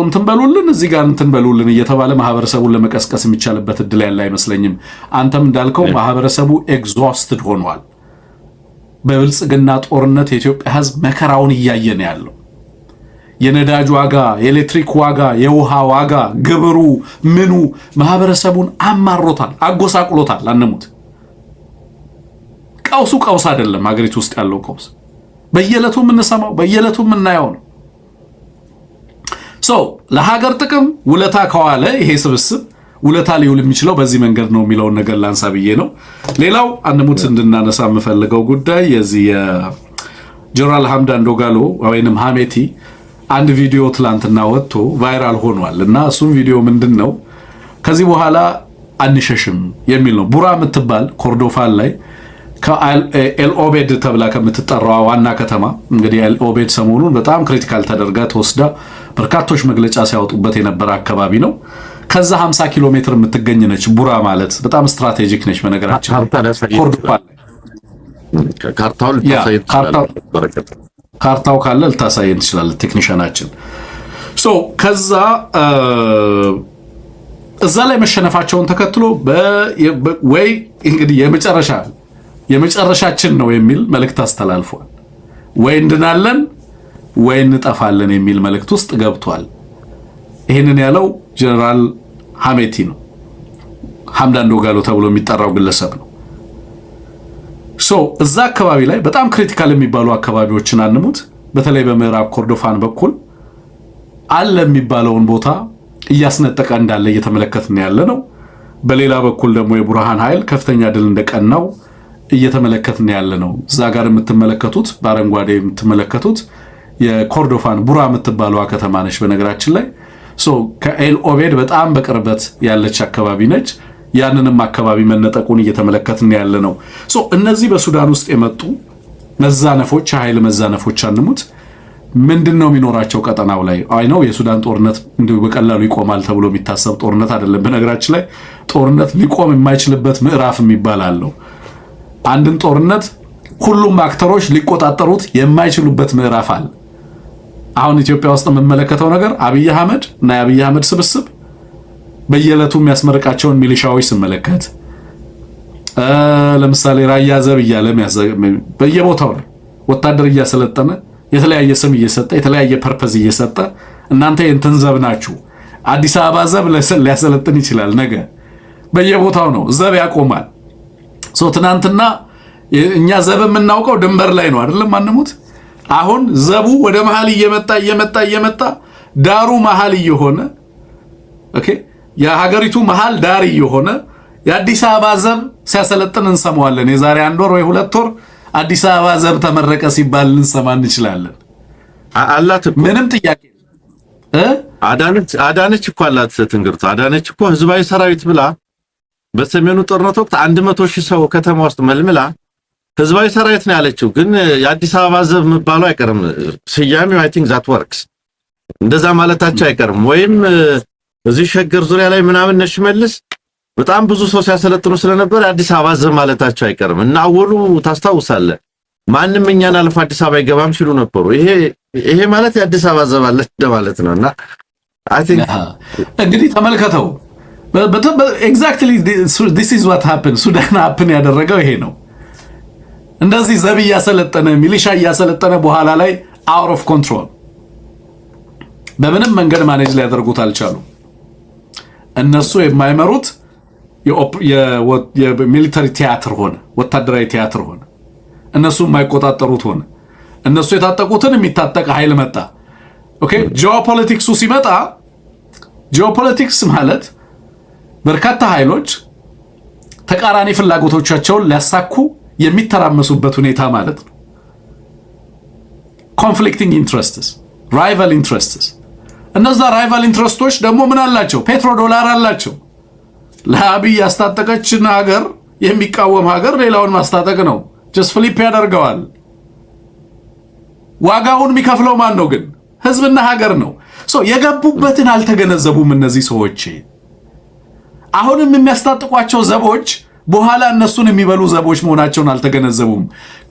እንትን በሉልን እዚህ ጋር እንትን በሉልን እየተባለ ማህበረሰቡን ለመቀስቀስ የሚቻልበት እድል ያለ አይመስለኝም። አንተም እንዳልከው ማህበረሰቡ ኤግዞስትድ ሆኗል። በብልጽግና ጦርነት የኢትዮጵያ ህዝብ መከራውን እያየ ነው ያለው። የነዳጅ ዋጋ፣ የኤሌክትሪክ ዋጋ፣ የውሃ ዋጋ፣ ግብሩ ምኑ ማህበረሰቡን አማሮታል፣ አጎሳቅሎታል። አንሙት። ቀውስ አይደለም ሀገሪቱ ውስጥ ያለው ቀውስ በየዕለቱ የምንሰማው በየዕለቱ የምናየው ነው። ለሀገር ጥቅም ውለታ ከዋለ ይሄ ስብስብ ውለታ ሊውል የሚችለው በዚህ መንገድ ነው የሚለውን ነገር ላንሳ ብዬ ነው። ሌላው አንሙት እንድናነሳ የምፈልገው ጉዳይ የዚህ የጀነራል ሐምዳን ዶጋሎ ወይንም ሐሜቲ አንድ ቪዲዮ ትላንትና ወጥቶ ቫይራል ሆኗል እና እሱም ቪዲዮ ምንድነው ከዚህ በኋላ አንሸሽም የሚል ነው። ቡራ የምትባል ኮርዶፋን ላይ ከኤልኦቤድ ተብላ ከምትጠራው ዋና ከተማ እንግዲህ ኤልኦቤድ ሰሞኑን በጣም ክሪቲካል ተደርጋ ተወስዳ በርካቶች መግለጫ ሲያወጡበት የነበረ አካባቢ ነው። ከዛ 50 ኪሎ ሜትር የምትገኝ ነች። ቡራ ማለት በጣም ስትራቴጂክ ነች። በነገራችን ኮርዶፋን ካርታው ካለ ልታሳየን ትችላለህ ቴክኒሻናችን። ከዛ እዛ ላይ መሸነፋቸውን ተከትሎ ወይ እንግዲህ የመጨረሻችን ነው የሚል መልእክት አስተላልፏል። ወይ እንድናለን ወይ እንጠፋለን የሚል መልእክት ውስጥ ገብቷል። ይህንን ያለው ጀነራል ሐሜቲ ነው። ሐምዳን ዶጋሎ ተብሎ የሚጠራው ግለሰብ ነው። እዛ አካባቢ ላይ በጣም ክሪቲካል የሚባሉ አካባቢዎችን አንሙት። በተለይ በምዕራብ ኮርዶፋን በኩል አለ የሚባለውን ቦታ እያስነጠቀ እንዳለ እየተመለከትን ያለ ነው። በሌላ በኩል ደግሞ የቡርሃን ኃይል ከፍተኛ ድል እንደቀናው እየተመለከትን ያለ ነው። እዛ ጋር የምትመለከቱት በአረንጓዴ የምትመለከቱት የኮርዶፋን ቡራ የምትባለው ከተማ ነች። በነገራችን ላይ ከኤልኦቤድ በጣም በቅርበት ያለች አካባቢ ነች። ያንንም አካባቢ መነጠቁን እየተመለከትን ያለ ነው። እነዚህ በሱዳን ውስጥ የመጡ መዛነፎች፣ ኃይል መዛነፎች አንሙት ምንድነው የሚኖራቸው ቀጠናው ላይ? አይ ነው የሱዳን ጦርነት እንዲሁ በቀላሉ ይቆማል ተብሎ የሚታሰብ ጦርነት አይደለም። በነገራችን ላይ ጦርነት ሊቆም የማይችልበት ምዕራፍ የሚባል አለው። አንድን ጦርነት ሁሉም አክተሮች ሊቆጣጠሩት የማይችሉበት ምዕራፍ አለ። አሁን ኢትዮጵያ ውስጥ የምመለከተው ነገር አብይ አህመድ እና የአብይ አህመድ ስብስብ በየዕለቱ የሚያስመርቃቸውን ሚሊሻዎች ስመለከት ለምሳሌ ራያ ዘብ እያለ በየቦታው ላይ ወታደር እያሰለጠነ የተለያየ ስም እየሰጠ የተለያየ ፐርፐዝ እየሰጠ እናንተ የእንትን ዘብ ናችሁ። አዲስ አበባ ዘብ ሊያሰለጥን ይችላል። ነገ በየቦታው ነው ዘብ ያቆማል። ትናንትና እኛ ዘብ የምናውቀው ድንበር ላይ ነው አይደለም አንሙት። አሁን ዘቡ ወደ መሃል እየመጣ ዳሩ መሃል እየሆነ ኦኬ የሀገሪቱ መሃል ዳር እየሆነ የአዲስ አበባ ዘብ ሲያሰለጥን እንሰማዋለን። የዛሬ 1 ወር ወይ 2 ወር አዲስ አበባ ዘብ ተመረቀ ሲባል እንሰማ እንችላለን። አላት ምንም ጥያቄ አዳነች እኮ አላት ትንግርቱ። አዳነች እኮ ህዝባዊ ሰራዊት ብላ በሰሜኑ ጦርነት ወቅት 100,000 ሰው ከተማ ውስጥ መልምላ ህዝባዊ ሰራዊት ነው ያለችው። ግን የአዲስ አበባ ዘብ መባሉ አይቀርም። ስያሜው አይ ቲንክ ዛት ወርክስ እንደዛ ማለታቸው አይቀርም። ወይም እዚህ ሸገር ዙሪያ ላይ ምናምን ነሽመልስ በጣም ብዙ ሰው ሲያሰለጥኑ ስለነበር አዲስ አበባ ዘብ ማለታቸው አይቀርም። እና አወሉ ታስታውሳለህ ማንንም እኛን አልፎ አዲስ አበባ አይገባም ሲሉ ነበሩ። ይሄ ማለት የአዲስ አበባ ዘብ አለ እንደማለት ነውና አይ ቲንክ እንግዲህ ተመልከተው ኤግዛክትሊ this is what happened ሱዳን happen ያደረገው ይሄ ነው። እንደዚህ ዘብ እያሰለጠነ ሚሊሻ እያሰለጠነ በኋላ ላይ out of control በምንም መንገድ ማኔጅ ሊያደርጉት አልቻሉ። እነሱ የማይመሩት የሚሊተሪ ቲያትር ሆነ፣ ወታደራዊ ቲያትር ሆነ። እነሱ የማይቆጣጠሩት ሆነ። እነሱ የታጠቁትን የሚታጠቅ ኃይል መጣ። ኦኬ ጂኦፖለቲክሱ ሲመጣ ጂኦፖለቲክስ ማለት በርካታ ኃይሎች ተቃራኒ ፍላጎቶቻቸውን ሊያሳኩ የሚተራመሱበት ሁኔታ ማለት ነው። ኮንፍሊክቲንግ ኢንትረስትስ፣ ራይቫል ኢንትረስትስ። እነዛ ራይቫል ኢንትረስቶች ደግሞ ምን አላቸው? ፔትሮ ዶላር አላቸው። ለአብይ ያስታጠቀችን ሀገር የሚቃወም ሀገር ሌላውን ማስታጠቅ ነው። ጀስት ፍሊፕ ያደርገዋል። ዋጋውን የሚከፍለው ማን ነው ግን? ህዝብና ሀገር ነው። የገቡበትን አልተገነዘቡም እነዚህ ሰዎች። አሁንም የሚያስታጥቋቸው ዘቦች በኋላ እነሱን የሚበሉ ዘቦች መሆናቸውን አልተገነዘቡም።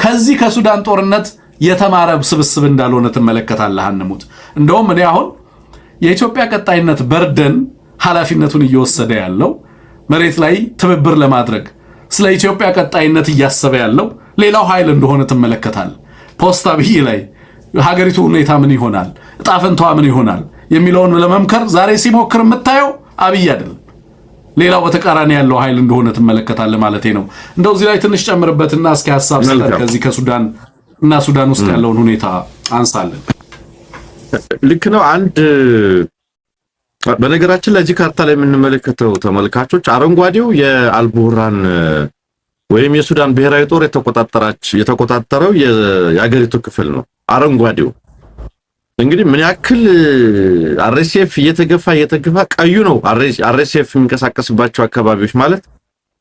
ከዚህ ከሱዳን ጦርነት የተማረ ስብስብ እንዳልሆነ ትመለከታለህ አንሙት። እንደውም እኔ አሁን የኢትዮጵያ ቀጣይነት በርደን ኃላፊነቱን እየወሰደ ያለው መሬት ላይ ትብብር ለማድረግ ስለ ኢትዮጵያ ቀጣይነት እያሰበ ያለው ሌላው ኃይል እንደሆነ ትመለከታለህ። ፖስት አብይ ላይ ሀገሪቱ ሁኔታ ምን ይሆናል፣ እጣ ፈንታዋ ምን ይሆናል የሚለውን ለመምከር ዛሬ ሲሞክር የምታየው አብይ አይደለም፣ ሌላው በተቃራኒ ያለው ኃይል እንደሆነ ትመለከታለህ ማለት ነው። እንደው እዚህ ላይ ትንሽ ጨምርበትና እስኪ ሐሳብ ሰጠን ከዚህ ከሱዳን እና ሱዳን ውስጥ ያለውን ሁኔታ አንሳለን። ልክ ነው። አንድ በነገራችን ላይ እዚህ ካርታ ላይ የምንመለከተው ተመልካቾች አረንጓዴው የአልቡርሃን ወይም የሱዳን ብሔራዊ ጦር የተቆጣጠረው የአገሪቱ ክፍል ነው። አረንጓዴው እንግዲህ ምን ያክል አርኤስኤፍ እየተገፋ ቀዩ ነው። አርኤስኤፍ የሚንቀሳቀስባቸው አካባቢዎች ማለት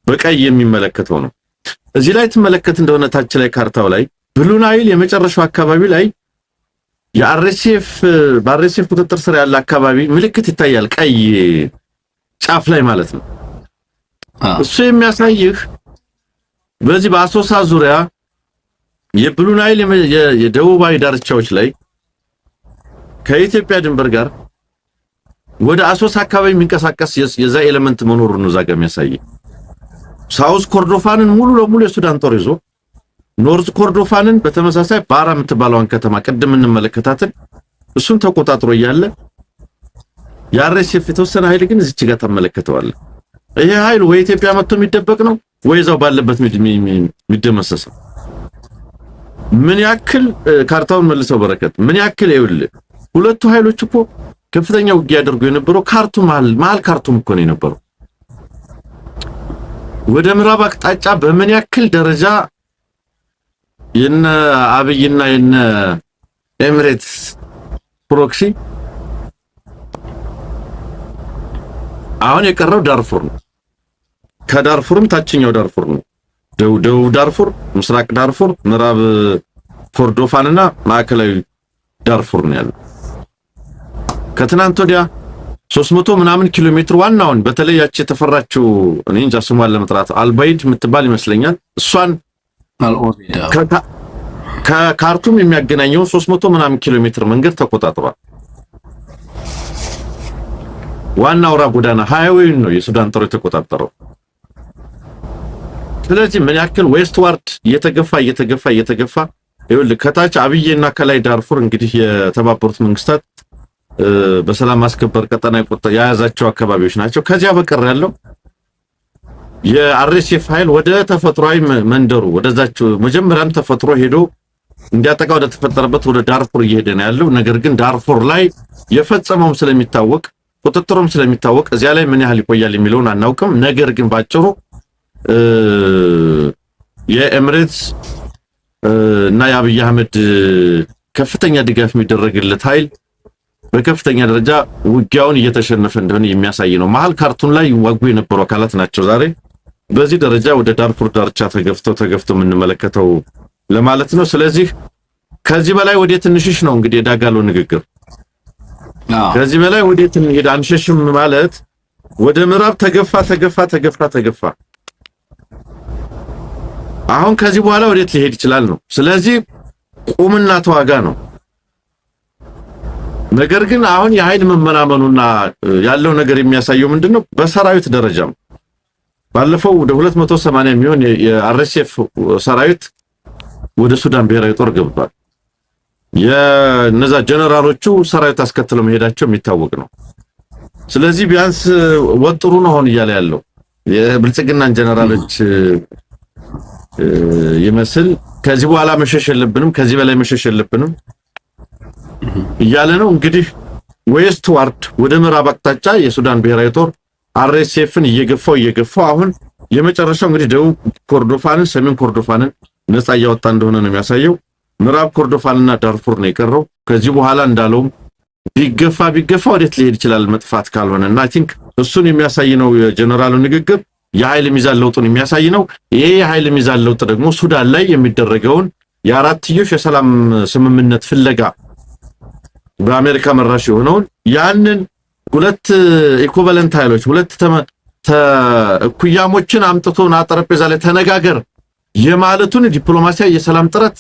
በቀይ የሚመለከተው ነው። እዚህ ላይ ትመለከት እንደሆነ ታች ላይ ካርታው ላይ ብሉ ናይል የመጨረሻው አካባቢ ላይ በአርኤስኤፍ ቁጥጥር ስር ያለ አካባቢ ምልክት ይታያል፣ ቀይ ጫፍ ላይ ማለት ነው። እሱ የሚያሳይህ በዚህ በአሶሳ ዙሪያ የብሉ ናይል የደቡባዊ ዳርቻዎች ላይ ከኢትዮጵያ ድንበር ጋር ወደ አሶሳ አካባቢ የሚንቀሳቀስ የዛ ኤሌመንት መኖሩን ነው ዛጋ የሚያሳይ። ሳውዝ ኮርዶፋንን ሙሉ ለሙሉ የሱዳን ጦር ይዞ ኖርዝ ኮርዶፋንን በተመሳሳይ ባራ የምትባለውን ከተማ ቅድም እንመለከታትን እሱን ተቆጣጥሮ እያለ የአርኤስኤፍ የተወሰነ ኃይል ግን እዚች ጋር ተመለከተዋል። ይሄ ኃይል ወይ ኢትዮጵያ መጥቶ የሚደበቅ ነው ወይ እዛው ባለበት የሚደመሰስ ነው። ምን ያክል ካርታውን መልሰው በረከት ምን ያክል ይኸውልህ፣ ሁለቱ ኃይሎች እኮ ከፍተኛ ውጊያ ያደርጉ የነበረው ካርቱም መሀል ካርቱም እኮ ነው የነበረው። ወደ ምዕራብ አቅጣጫ በምን ያክል ደረጃ የነ አብይና የነ ኤሚሬትስ ፕሮክሲ አሁን የቀረው ዳርፉር ነው። ከዳርፉርም ታችኛው ዳርፉር ነው። ደቡብ ዳርፉር፣ ምስራቅ ዳርፉር፣ ምዕራብ ኮርዶፋንና ማዕከላዊ ዳርፉር ነው ያለው። ከትናንት ወዲያ 300 ምናምን ኪሎ ሜትር ዋናውን በተለይ ያቺ የተፈራችው እኔ እንጃ ስሟን ለመጥራት አልባይድ የምትባል ይመስለኛል እሷን ከካርቱም የሚያገናኘው 300 ምናምን ኪሎ ሜትር መንገድ ተቆጣጥሯል። ዋና አውራ ጎዳና ሃይዌይን ነው የሱዳን ጦር የተቆጣጠረው። ስለዚህ ምን ያክል ዌስትዋርድ እየተገፋ ይኸውልህ ከታች አብዬና ከላይ ዳርፉር እንግዲህ የተባበሩት መንግስታት በሰላም ማስከበር ቀጠና የያዛቸው አካባቢዎች ናቸው። ከዚያ በቀር ያለው የአርኤስኤፍ ኃይል ወደ ተፈጥሯዊ መንደሩ ወደዛቸው መጀመሪያም ተፈጥሮ ሄዶ እንዲያጠቃ ወደ ተፈጠረበት ወደ ዳርፉር እየሄደ ነው ያለው። ነገር ግን ዳርፉር ላይ የፈጸመውም ስለሚታወቅ ቁጥጥሩም ስለሚታወቅ እዚያ ላይ ምን ያህል ይቆያል የሚለውን አናውቅም። ነገር ግን ባጭሩ የኤሚሬትስ እና የአብይ አህመድ ከፍተኛ ድጋፍ የሚደረግለት ኃይል በከፍተኛ ደረጃ ውጊያውን እየተሸነፈ እንደሆነ የሚያሳይ ነው። መሀል ካርቱም ላይ ይዋጉ የነበሩ አካላት ናቸው ዛሬ በዚህ ደረጃ ወደ ዳርፉር ዳርቻ ተገፍተው የምንመለከተው ለማለት ነው። ስለዚህ ከዚህ በላይ ወዴት እንሽሽ ነው እንግዲህ የዳጋሎ ንግግር። ከዚህ በላይ ወዴት እንሄድ አንሸሽም ማለት ወደ ምዕራብ ተገፋ። አሁን ከዚህ በኋላ ወዴት ሊሄድ ይችላል ነው። ስለዚህ ቁምና ተዋጋ ነው። ነገር ግን አሁን የኃይል መመናመኑና ያለው ነገር የሚያሳየው ምንድነው? በሰራዊት ደረጃም ባለፈው ወደ 280 የሚሆን የአርኤስኤፍ ሰራዊት ወደ ሱዳን ብሔራዊ ጦር ገብቷል። የነዛ ጀነራሎቹ ሰራዊት አስከትለው መሄዳቸው የሚታወቅ ነው። ስለዚህ ቢያንስ ወጥሩ ነው አሁን እያለ ያለው የብልጽግናን ጀነራሎች ይመስል ከዚህ በኋላ መሸሽ የለብንም፣ ከዚህ በላይ መሸሽ የለብንም እያለ ነው። እንግዲህ ዌስት ዋርድ ወደ ምዕራብ አቅጣጫ የሱዳን ብሔራዊ ጦር አርኤስኤፍን እየገፋው አሁን የመጨረሻው እንግዲህ ደቡብ ኮርዶፋንን ሰሜን ኮርዶፋንን ነፃ እያወጣ እንደሆነ ነው የሚያሳየው። ምዕራብ ኮርዶፋንና ዳርፉር ነው የቀረው። ከዚህ በኋላ እንዳለውም ቢገፋ ወዴት ሊሄድ ይችላል መጥፋት ካልሆነ እና አይ ቲንክ እሱን የሚያሳይ ነው የጀነራሉ ንግግር። የኃይል ሚዛን ለውጡን የሚያሳይ ነው። ይሄ የኃይል ሚዛን ለውጥ ደግሞ ሱዳን ላይ የሚደረገውን የአራትዮሽ የሰላም ስምምነት ፍለጋ በአሜሪካ መራሽ የሆነውን ያንን ሁለት ኢኩቫለንት ኃይሎች ሁለት እኩያሞችን አምጥቶና ጠረጴዛ ላይ ተነጋገር የማለቱን ዲፕሎማሲያዊ የሰላም ጥረት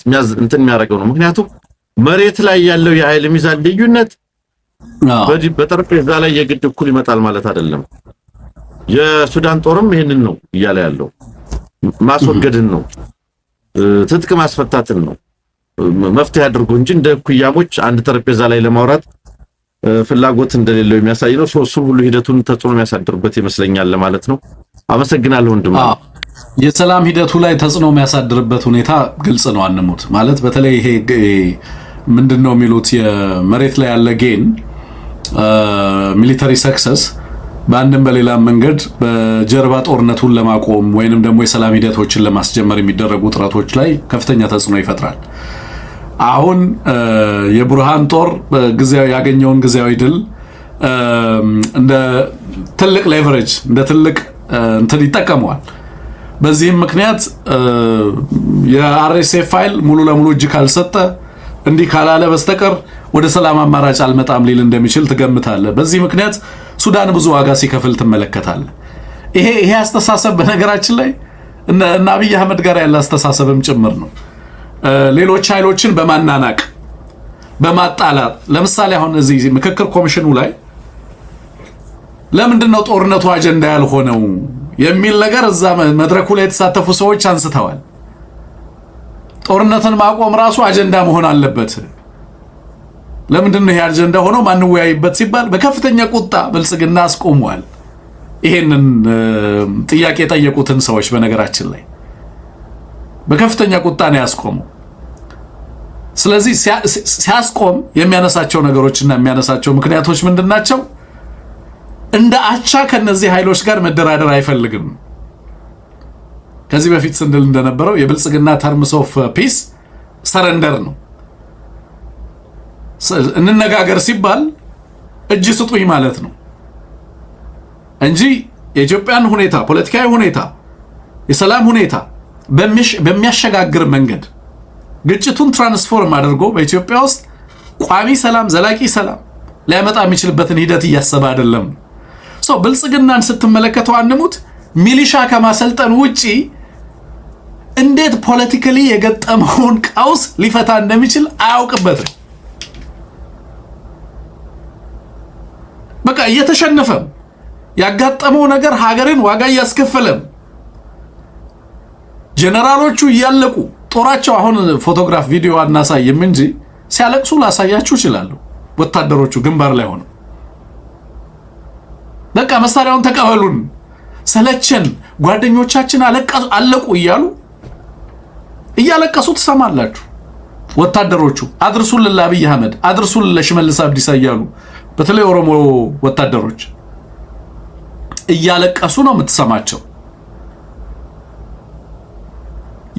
የሚያደርገው ነው። ምክንያቱም መሬት ላይ ያለው የኃይል ሚዛን ልዩነት በጠረጴዛ ላይ የግድ እኩል ይመጣል ማለት አይደለም። የሱዳን ጦርም ይሄንን ነው እያለ ያለው ማስወገድን ነው፣ ትጥቅ ማስፈታትን ነው መፍትሄ አድርጎ እንጂ እንደ ኩያሞች አንድ ጠረጴዛ ላይ ለማውራት ፍላጎት እንደሌለው የሚያሳይ ነው። እሱም ሁሉ ሂደቱን ተጽዕኖ የሚያሳድርበት ይመስለኛል ለማለት ነው። አመሰግናለሁ ወንድም። የሰላም ሂደቱ ላይ ተጽዕኖ የሚያሳድርበት ሁኔታ ግልጽ ነው። አንሙት ማለት በተለይ ይሄ ምንድነው የሚሉት የመሬት ላይ ያለ ጌን ሚሊተሪ ሰክሰስ በአንድም በሌላ መንገድ በጀርባ ጦርነቱን ለማቆም ወይንም ደግሞ የሰላም ሂደቶችን ለማስጀመር የሚደረጉ ጥረቶች ላይ ከፍተኛ ተጽዕኖ ይፈጥራል። አሁን የቡርሃን ጦር ጊዜያዊ ያገኘውን ጊዜያዊ ድል እንደ ትልቅ ሌቨሬጅ እንደ ትልቅ እንትን ይጠቀመዋል። በዚህም ምክንያት የአርኤስኤፍ ፋይል ሙሉ ለሙሉ እጅ ካልሰጠ እንዲህ ካላለ በስተቀር ወደ ሰላም አማራጭ አልመጣም ሊል እንደሚችል ትገምታለህ። በዚህ ምክንያት ሱዳን ብዙ ዋጋ ሲከፍል ትመለከታለህ። ይሄ አስተሳሰብ በነገራችን ላይ እና አብይ አህመድ ጋር ያለ አስተሳሰብም ጭምር ነው። ሌሎች ኃይሎችን በማናናቅ በማጣላት ለምሳሌ አሁን እዚህ ምክክር ኮሚሽኑ ላይ ለምንድነው ጦርነቱ አጀንዳ ያልሆነው የሚል ነገር እዛ መድረኩ ላይ የተሳተፉ ሰዎች አንስተዋል። ጦርነትን ማቆም ራሱ አጀንዳ መሆን አለበት። ለምንድነው ይሄ አጀንዳ ሆኖ ማንወያይበት ሲባል በከፍተኛ ቁጣ ብልጽግና አስቆሟል። ይሄንን ጥያቄ የጠየቁትን ሰዎች በነገራችን ላይ በከፍተኛ ቁጣ ነው ያስቆመው። ስለዚህ ሲያስቆም የሚያነሳቸው ነገሮችና የሚያነሳቸው ምክንያቶች ምንድናቸው? እንደ አቻ ከነዚህ ኃይሎች ጋር መደራደር አይፈልግም። ከዚህ በፊት ስንል እንደነበረው የብልጽግና ተርምስ ኦፍ ፒስ ሰረንደር ነው። እንነጋገር ሲባል እጅ ስጡኝ ማለት ነው እንጂ የኢትዮጵያን ሁኔታ ፖለቲካዊ ሁኔታ የሰላም ሁኔታ በሚያሸጋግር መንገድ ግጭቱን ትራንስፎርም አድርጎ በኢትዮጵያ ውስጥ ቋሚ ሰላም ዘላቂ ሰላም ሊያመጣ የሚችልበትን ሂደት እያሰበ አይደለም። ብልጽግናን ስትመለከተው አንሙት ሚሊሻ ከማሰልጠን ውጪ እንዴት ፖለቲካሊ የገጠመውን ቀውስ ሊፈታ እንደሚችል አያውቅበትም። በቃ እየተሸነፈም ያጋጠመው ነገር ሀገርን ዋጋ እያስከፈለም ጀነራሎቹ እያለቁ ጦራቸው አሁን ፎቶግራፍ ቪዲዮ አናሳይም እንጂ ሲያለቅሱ ላሳያችሁ ይችላል። ወታደሮቹ ግንባር ላይ ሆነው በቃ መሳሪያውን ተቀበሉን ሰለቸን ጓደኞቻችን አለቁ እያለቀሱ ትሰማላችሁ። ወታደሮቹ አድርሱልን ለአብይ አህመድ አድርሱልን ለሽመልስ አብዲሳ እያሉ በተለይ ኦሮሞ ወታደሮች እያለቀሱ ነው የምትሰማቸው።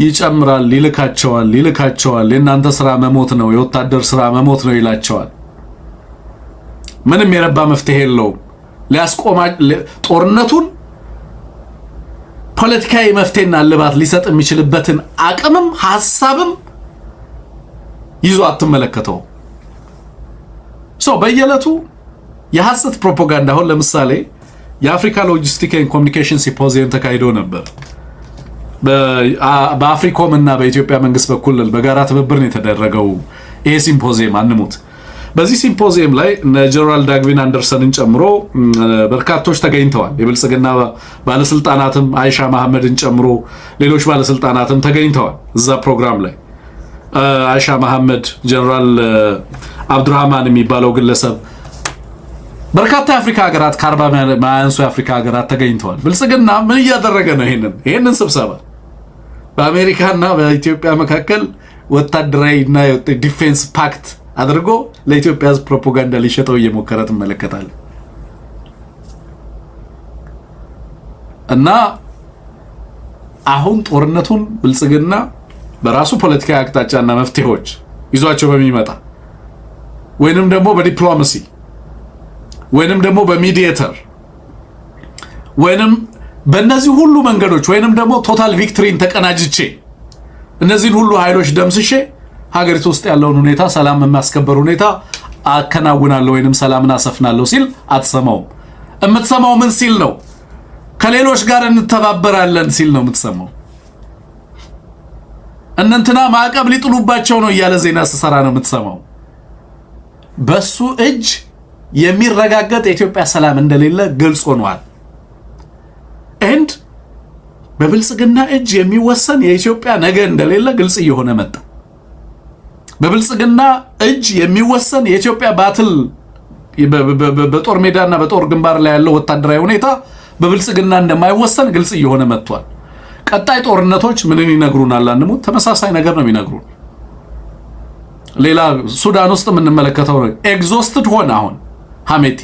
ይጨምራል፣ ይልካቸዋል። የእናንተ ስራ መሞት ነው፣ የወታደር ስራ መሞት ነው ይላቸዋል። ምንም የረባ መፍትሄ የለውም። ሊያስቆማ ጦርነቱን ፖለቲካዊ መፍትሄና ልባት ሊሰጥ የሚችልበትን አቅምም ሐሳብም ይዞ አትመለከተው። በየዕለቱ የሐሰት ፕሮፓጋንዳ አሁን ለምሳሌ የአፍሪካ ሎጂስቲክ ኤንድ ኮሚኒኬሽን ሲምፖዚየም ተካሂዶ ነበር። በአፍሪኮም እና በኢትዮጵያ መንግስት በኩል በጋራ ትብብር ነው የተደረገው ይሄ ሲምፖዚየም አንሙት። በዚህ ሲምፖዚየም ላይ ጀነራል ዳግዊን አንደርሰንን ጨምሮ በርካቶች ተገኝተዋል። የብልጽግና ባለስልጣናትም አይሻ መሐመድን ጨምሮ ሌሎች ባለስልጣናትም ተገኝተዋል እዛ ፕሮግራም ላይ። አይሻ መሐመድ፣ ጀነራል አብዱራህማን የሚባለው ግለሰብ፣ በርካታ የአፍሪካ ሀገራት ከ40 ማያንሱ የአፍሪካ ሀገራት ተገኝተዋል። ብልጽግና ምን እያደረገ ነው? ይሄንን ስብሰባ በአሜሪካና በኢትዮጵያ መካከል ወታደራዊና ዲፌንስ ፓክት አድርጎ ለኢትዮጵያ ሕዝብ ፕሮፓጋንዳ ሊሸጠው እየሞከረ ትመለከታል። እና አሁን ጦርነቱን ብልጽግና በራሱ ፖለቲካዊ አቅጣጫና መፍትሄዎች ይዟቸው በሚመጣ ወይንም ደግሞ በዲፕሎማሲ ወይንም ደግሞ በሚዲయేተር ወይንም በእነዚህ ሁሉ መንገዶች ወይንም ደግሞ ቶታል ቪክትሪን ተቀናጅቼ እነዚህን ሁሉ ኃይሎች ደምስሼ ሀገሪቱ ውስጥ ያለውን ሁኔታ ሰላም የማስከበር ሁኔታ አከናውናለሁ ወይንም ሰላምን አሰፍናለሁ ሲል አትሰማውም። የምትሰማው ምን ሲል ነው? ከሌሎች ጋር እንተባበራለን ሲል ነው የምትሰማው። እነንትና ማዕቀብ ሊጥሉባቸው ነው እያለ ዜና ሲሰራ ነው የምትሰማው። በሱ እጅ የሚረጋገጥ የኢትዮጵያ ሰላም እንደሌለ ግልጽ ሆኗል። እንድ በብልጽግና እጅ የሚወሰን የኢትዮጵያ ነገ እንደሌለ ግልጽ እየሆነ መጣ። በብልጽግና እጅ የሚወሰን የኢትዮጵያ ባትል በጦር ሜዳና በጦር ግንባር ላይ ያለው ወታደራዊ ሁኔታ በብልጽግና እንደማይወሰን ግልጽ እየሆነ መጥቷል። ቀጣይ ጦርነቶች ምንን ይነግሩናል? አንሙት ተመሳሳይ ነገር ነው የሚነግሩን። ሌላ ሱዳን ውስጥ የምንመለከተው ነው። ኤግዞስትድ ሆነ። አሁን ሐሜቲ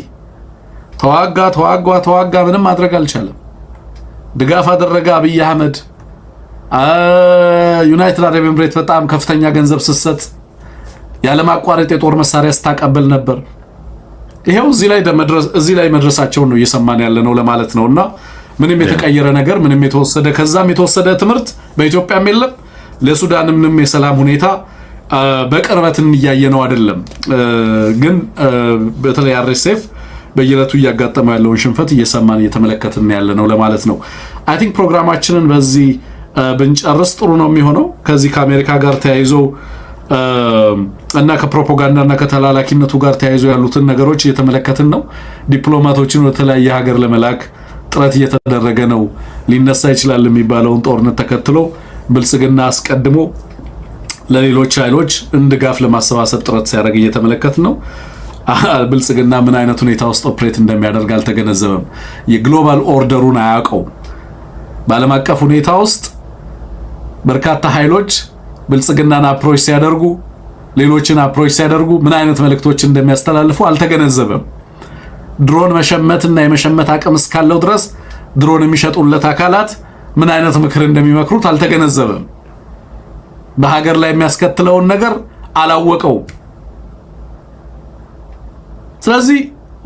ተዋጋ ምንም ማድረግ አልቻለም። ድጋፍ አደረገ አብይ አህመድ። ዩናይትድ አረብ ኤምሬት በጣም ከፍተኛ ገንዘብ ስትሰጥ ያለማቋረጥ የጦር መሳሪያ ስታቀበል ነበር። ይሄው እዚህ ላይ መድረሳቸውን ነው እየሰማን ያለ ነው ለማለት ነውና ምንም የተቀየረ ነገር ምንም የተወሰደ ከዛም የተወሰደ ትምህርት በኢትዮጵያም የለም። ለሱዳንም ምንም የሰላም ሁኔታ በቅርበት እያየነው አይደለም። ግን በተለይ አርኤስኤፍ በየለቱ እያጋጠመው ያለውን ሽንፈት እየሰማን እየተመለከትን ያለነው ለማለት ነው። አይ ቲንክ ፕሮግራማችንን በዚህ ብንጨርስ ጥሩ ነው የሚሆነው። ከዚህ ከአሜሪካ ጋር ተያይዞ እና ከፕሮፓጋንዳና ከተላላኪነቱ ጋር ተያይዞ ያሉትን ነገሮች እየተመለከትን ነው። ዲፕሎማቶችን ወደ ተለያየ ሀገር ለመላክ ጥረት እየተደረገ ነው። ሊነሳ ይችላል የሚባለውን ጦርነት ተከትሎ ብልጽግና አስቀድሞ ለሌሎች ኃይሎች እንድጋፍ ለማሰባሰብ ጥረት ሲያደርግ እየተመለከትን ነው። ብልጽግና ምን አይነት ሁኔታ ውስጥ ኦፕሬት እንደሚያደርግ አልተገነዘበም። የግሎባል ኦርደሩን አያውቀው። በዓለም አቀፍ ሁኔታ ውስጥ በርካታ ኃይሎች ብልጽግናን አፕሮች ሲያደርጉ ሌሎችን አፕሮች ሲያደርጉ ምን አይነት መልእክቶች እንደሚያስተላልፉ አልተገነዘበም። ድሮን መሸመትና የመሸመት አቅም እስካለው ድረስ ድሮን የሚሸጡለት አካላት ምን አይነት ምክር እንደሚመክሩት አልተገነዘበም። በሀገር ላይ የሚያስከትለውን ነገር አላወቀው። ስለዚህ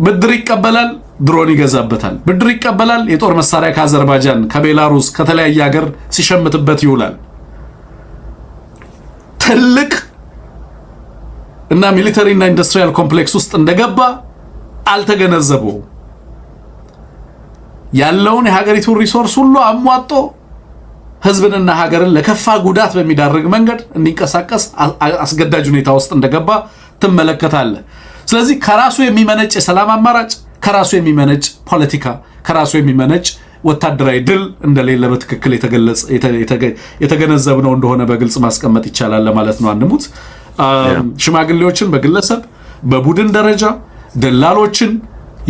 ብድር ይቀበላል፣ ድሮን ይገዛበታል። ብድር ይቀበላል፣ የጦር መሳሪያ ከአዘርባይጃን፣ ከቤላሩስ፣ ከተለያየ ሀገር ሲሸምትበት ይውላል። ትልቅ እና ሚሊተሪ እና ኢንዱስትሪያል ኮምፕሌክስ ውስጥ እንደገባ አልተገነዘበው። ያለውን የሀገሪቱን ሪሶርስ ሁሉ አሟጦ ህዝብንና ሀገርን ለከፋ ጉዳት በሚዳርግ መንገድ እንዲንቀሳቀስ አስገዳጅ ሁኔታ ውስጥ እንደገባ ትመለከታለህ። ስለዚህ ከራሱ የሚመነጭ የሰላም አማራጭ፣ ከራሱ የሚመነጭ ፖለቲካ፣ ከራሱ የሚመነጭ ወታደራዊ ድል እንደሌለ በትክክል የተገነዘብነው እንደሆነ በግልጽ ማስቀመጥ ይቻላል ለማለት ነው። አንሙት ሽማግሌዎችን በግለሰብ በቡድን ደረጃ ደላሎችን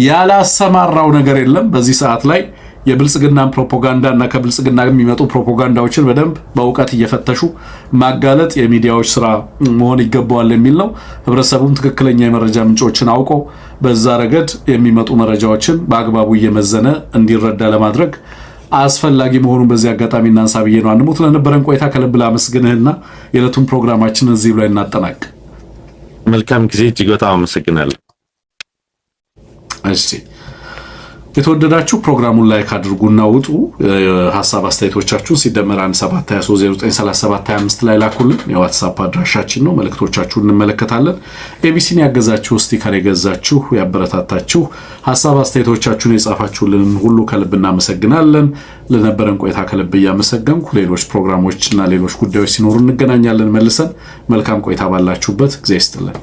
ያላሰማራው ነገር የለም። በዚህ ሰዓት ላይ የብልጽግናን ፕሮፓጋንዳ እና ከብልጽግና የሚመጡ ፕሮፓጋንዳዎችን በደንብ በእውቀት እየፈተሹ ማጋለጥ የሚዲያዎች ስራ መሆን ይገባዋል የሚል ነው። ህብረተሰቡም ትክክለኛ የመረጃ ምንጮችን አውቆ በዛ ረገድ የሚመጡ መረጃዎችን በአግባቡ እየመዘነ እንዲረዳ ለማድረግ አስፈላጊ መሆኑን በዚህ አጋጣሚ እናንሳ ብዬ ነው። አንሙት ለነበረን ቆይታ ከልብ ላመስግንህና የዕለቱን ፕሮግራማችን እዚህ ላይ እናጠናቅ። መልካም ጊዜ። እጅግ በጣም አመሰግናለሁ። እሺ የተወደዳችሁ ፕሮግራሙን ላይክ አድርጉና ውጡ። ሐሳብ አስተያየቶቻችሁን ሲደመር 1723093725 ላይ ላኩልን። የዋትስአፕ አድራሻችን ነው። መልእክቶቻችሁን እንመለከታለን። ኤቢሲን ያገዛችሁ፣ ስቲከር የገዛችሁ፣ ያበረታታችሁ፣ ሐሳብ አስተያየቶቻችሁን የጻፋችሁልን ሁሉ ከልብ እናመሰግናለን። ለነበረን ቆይታ ከልብ እያመሰገንኩ ሌሎች ፕሮግራሞችና ሌሎች ጉዳዮች ሲኖሩ እንገናኛለን መልሰን። መልካም ቆይታ ባላችሁበት ጊዜ ይስጥልን።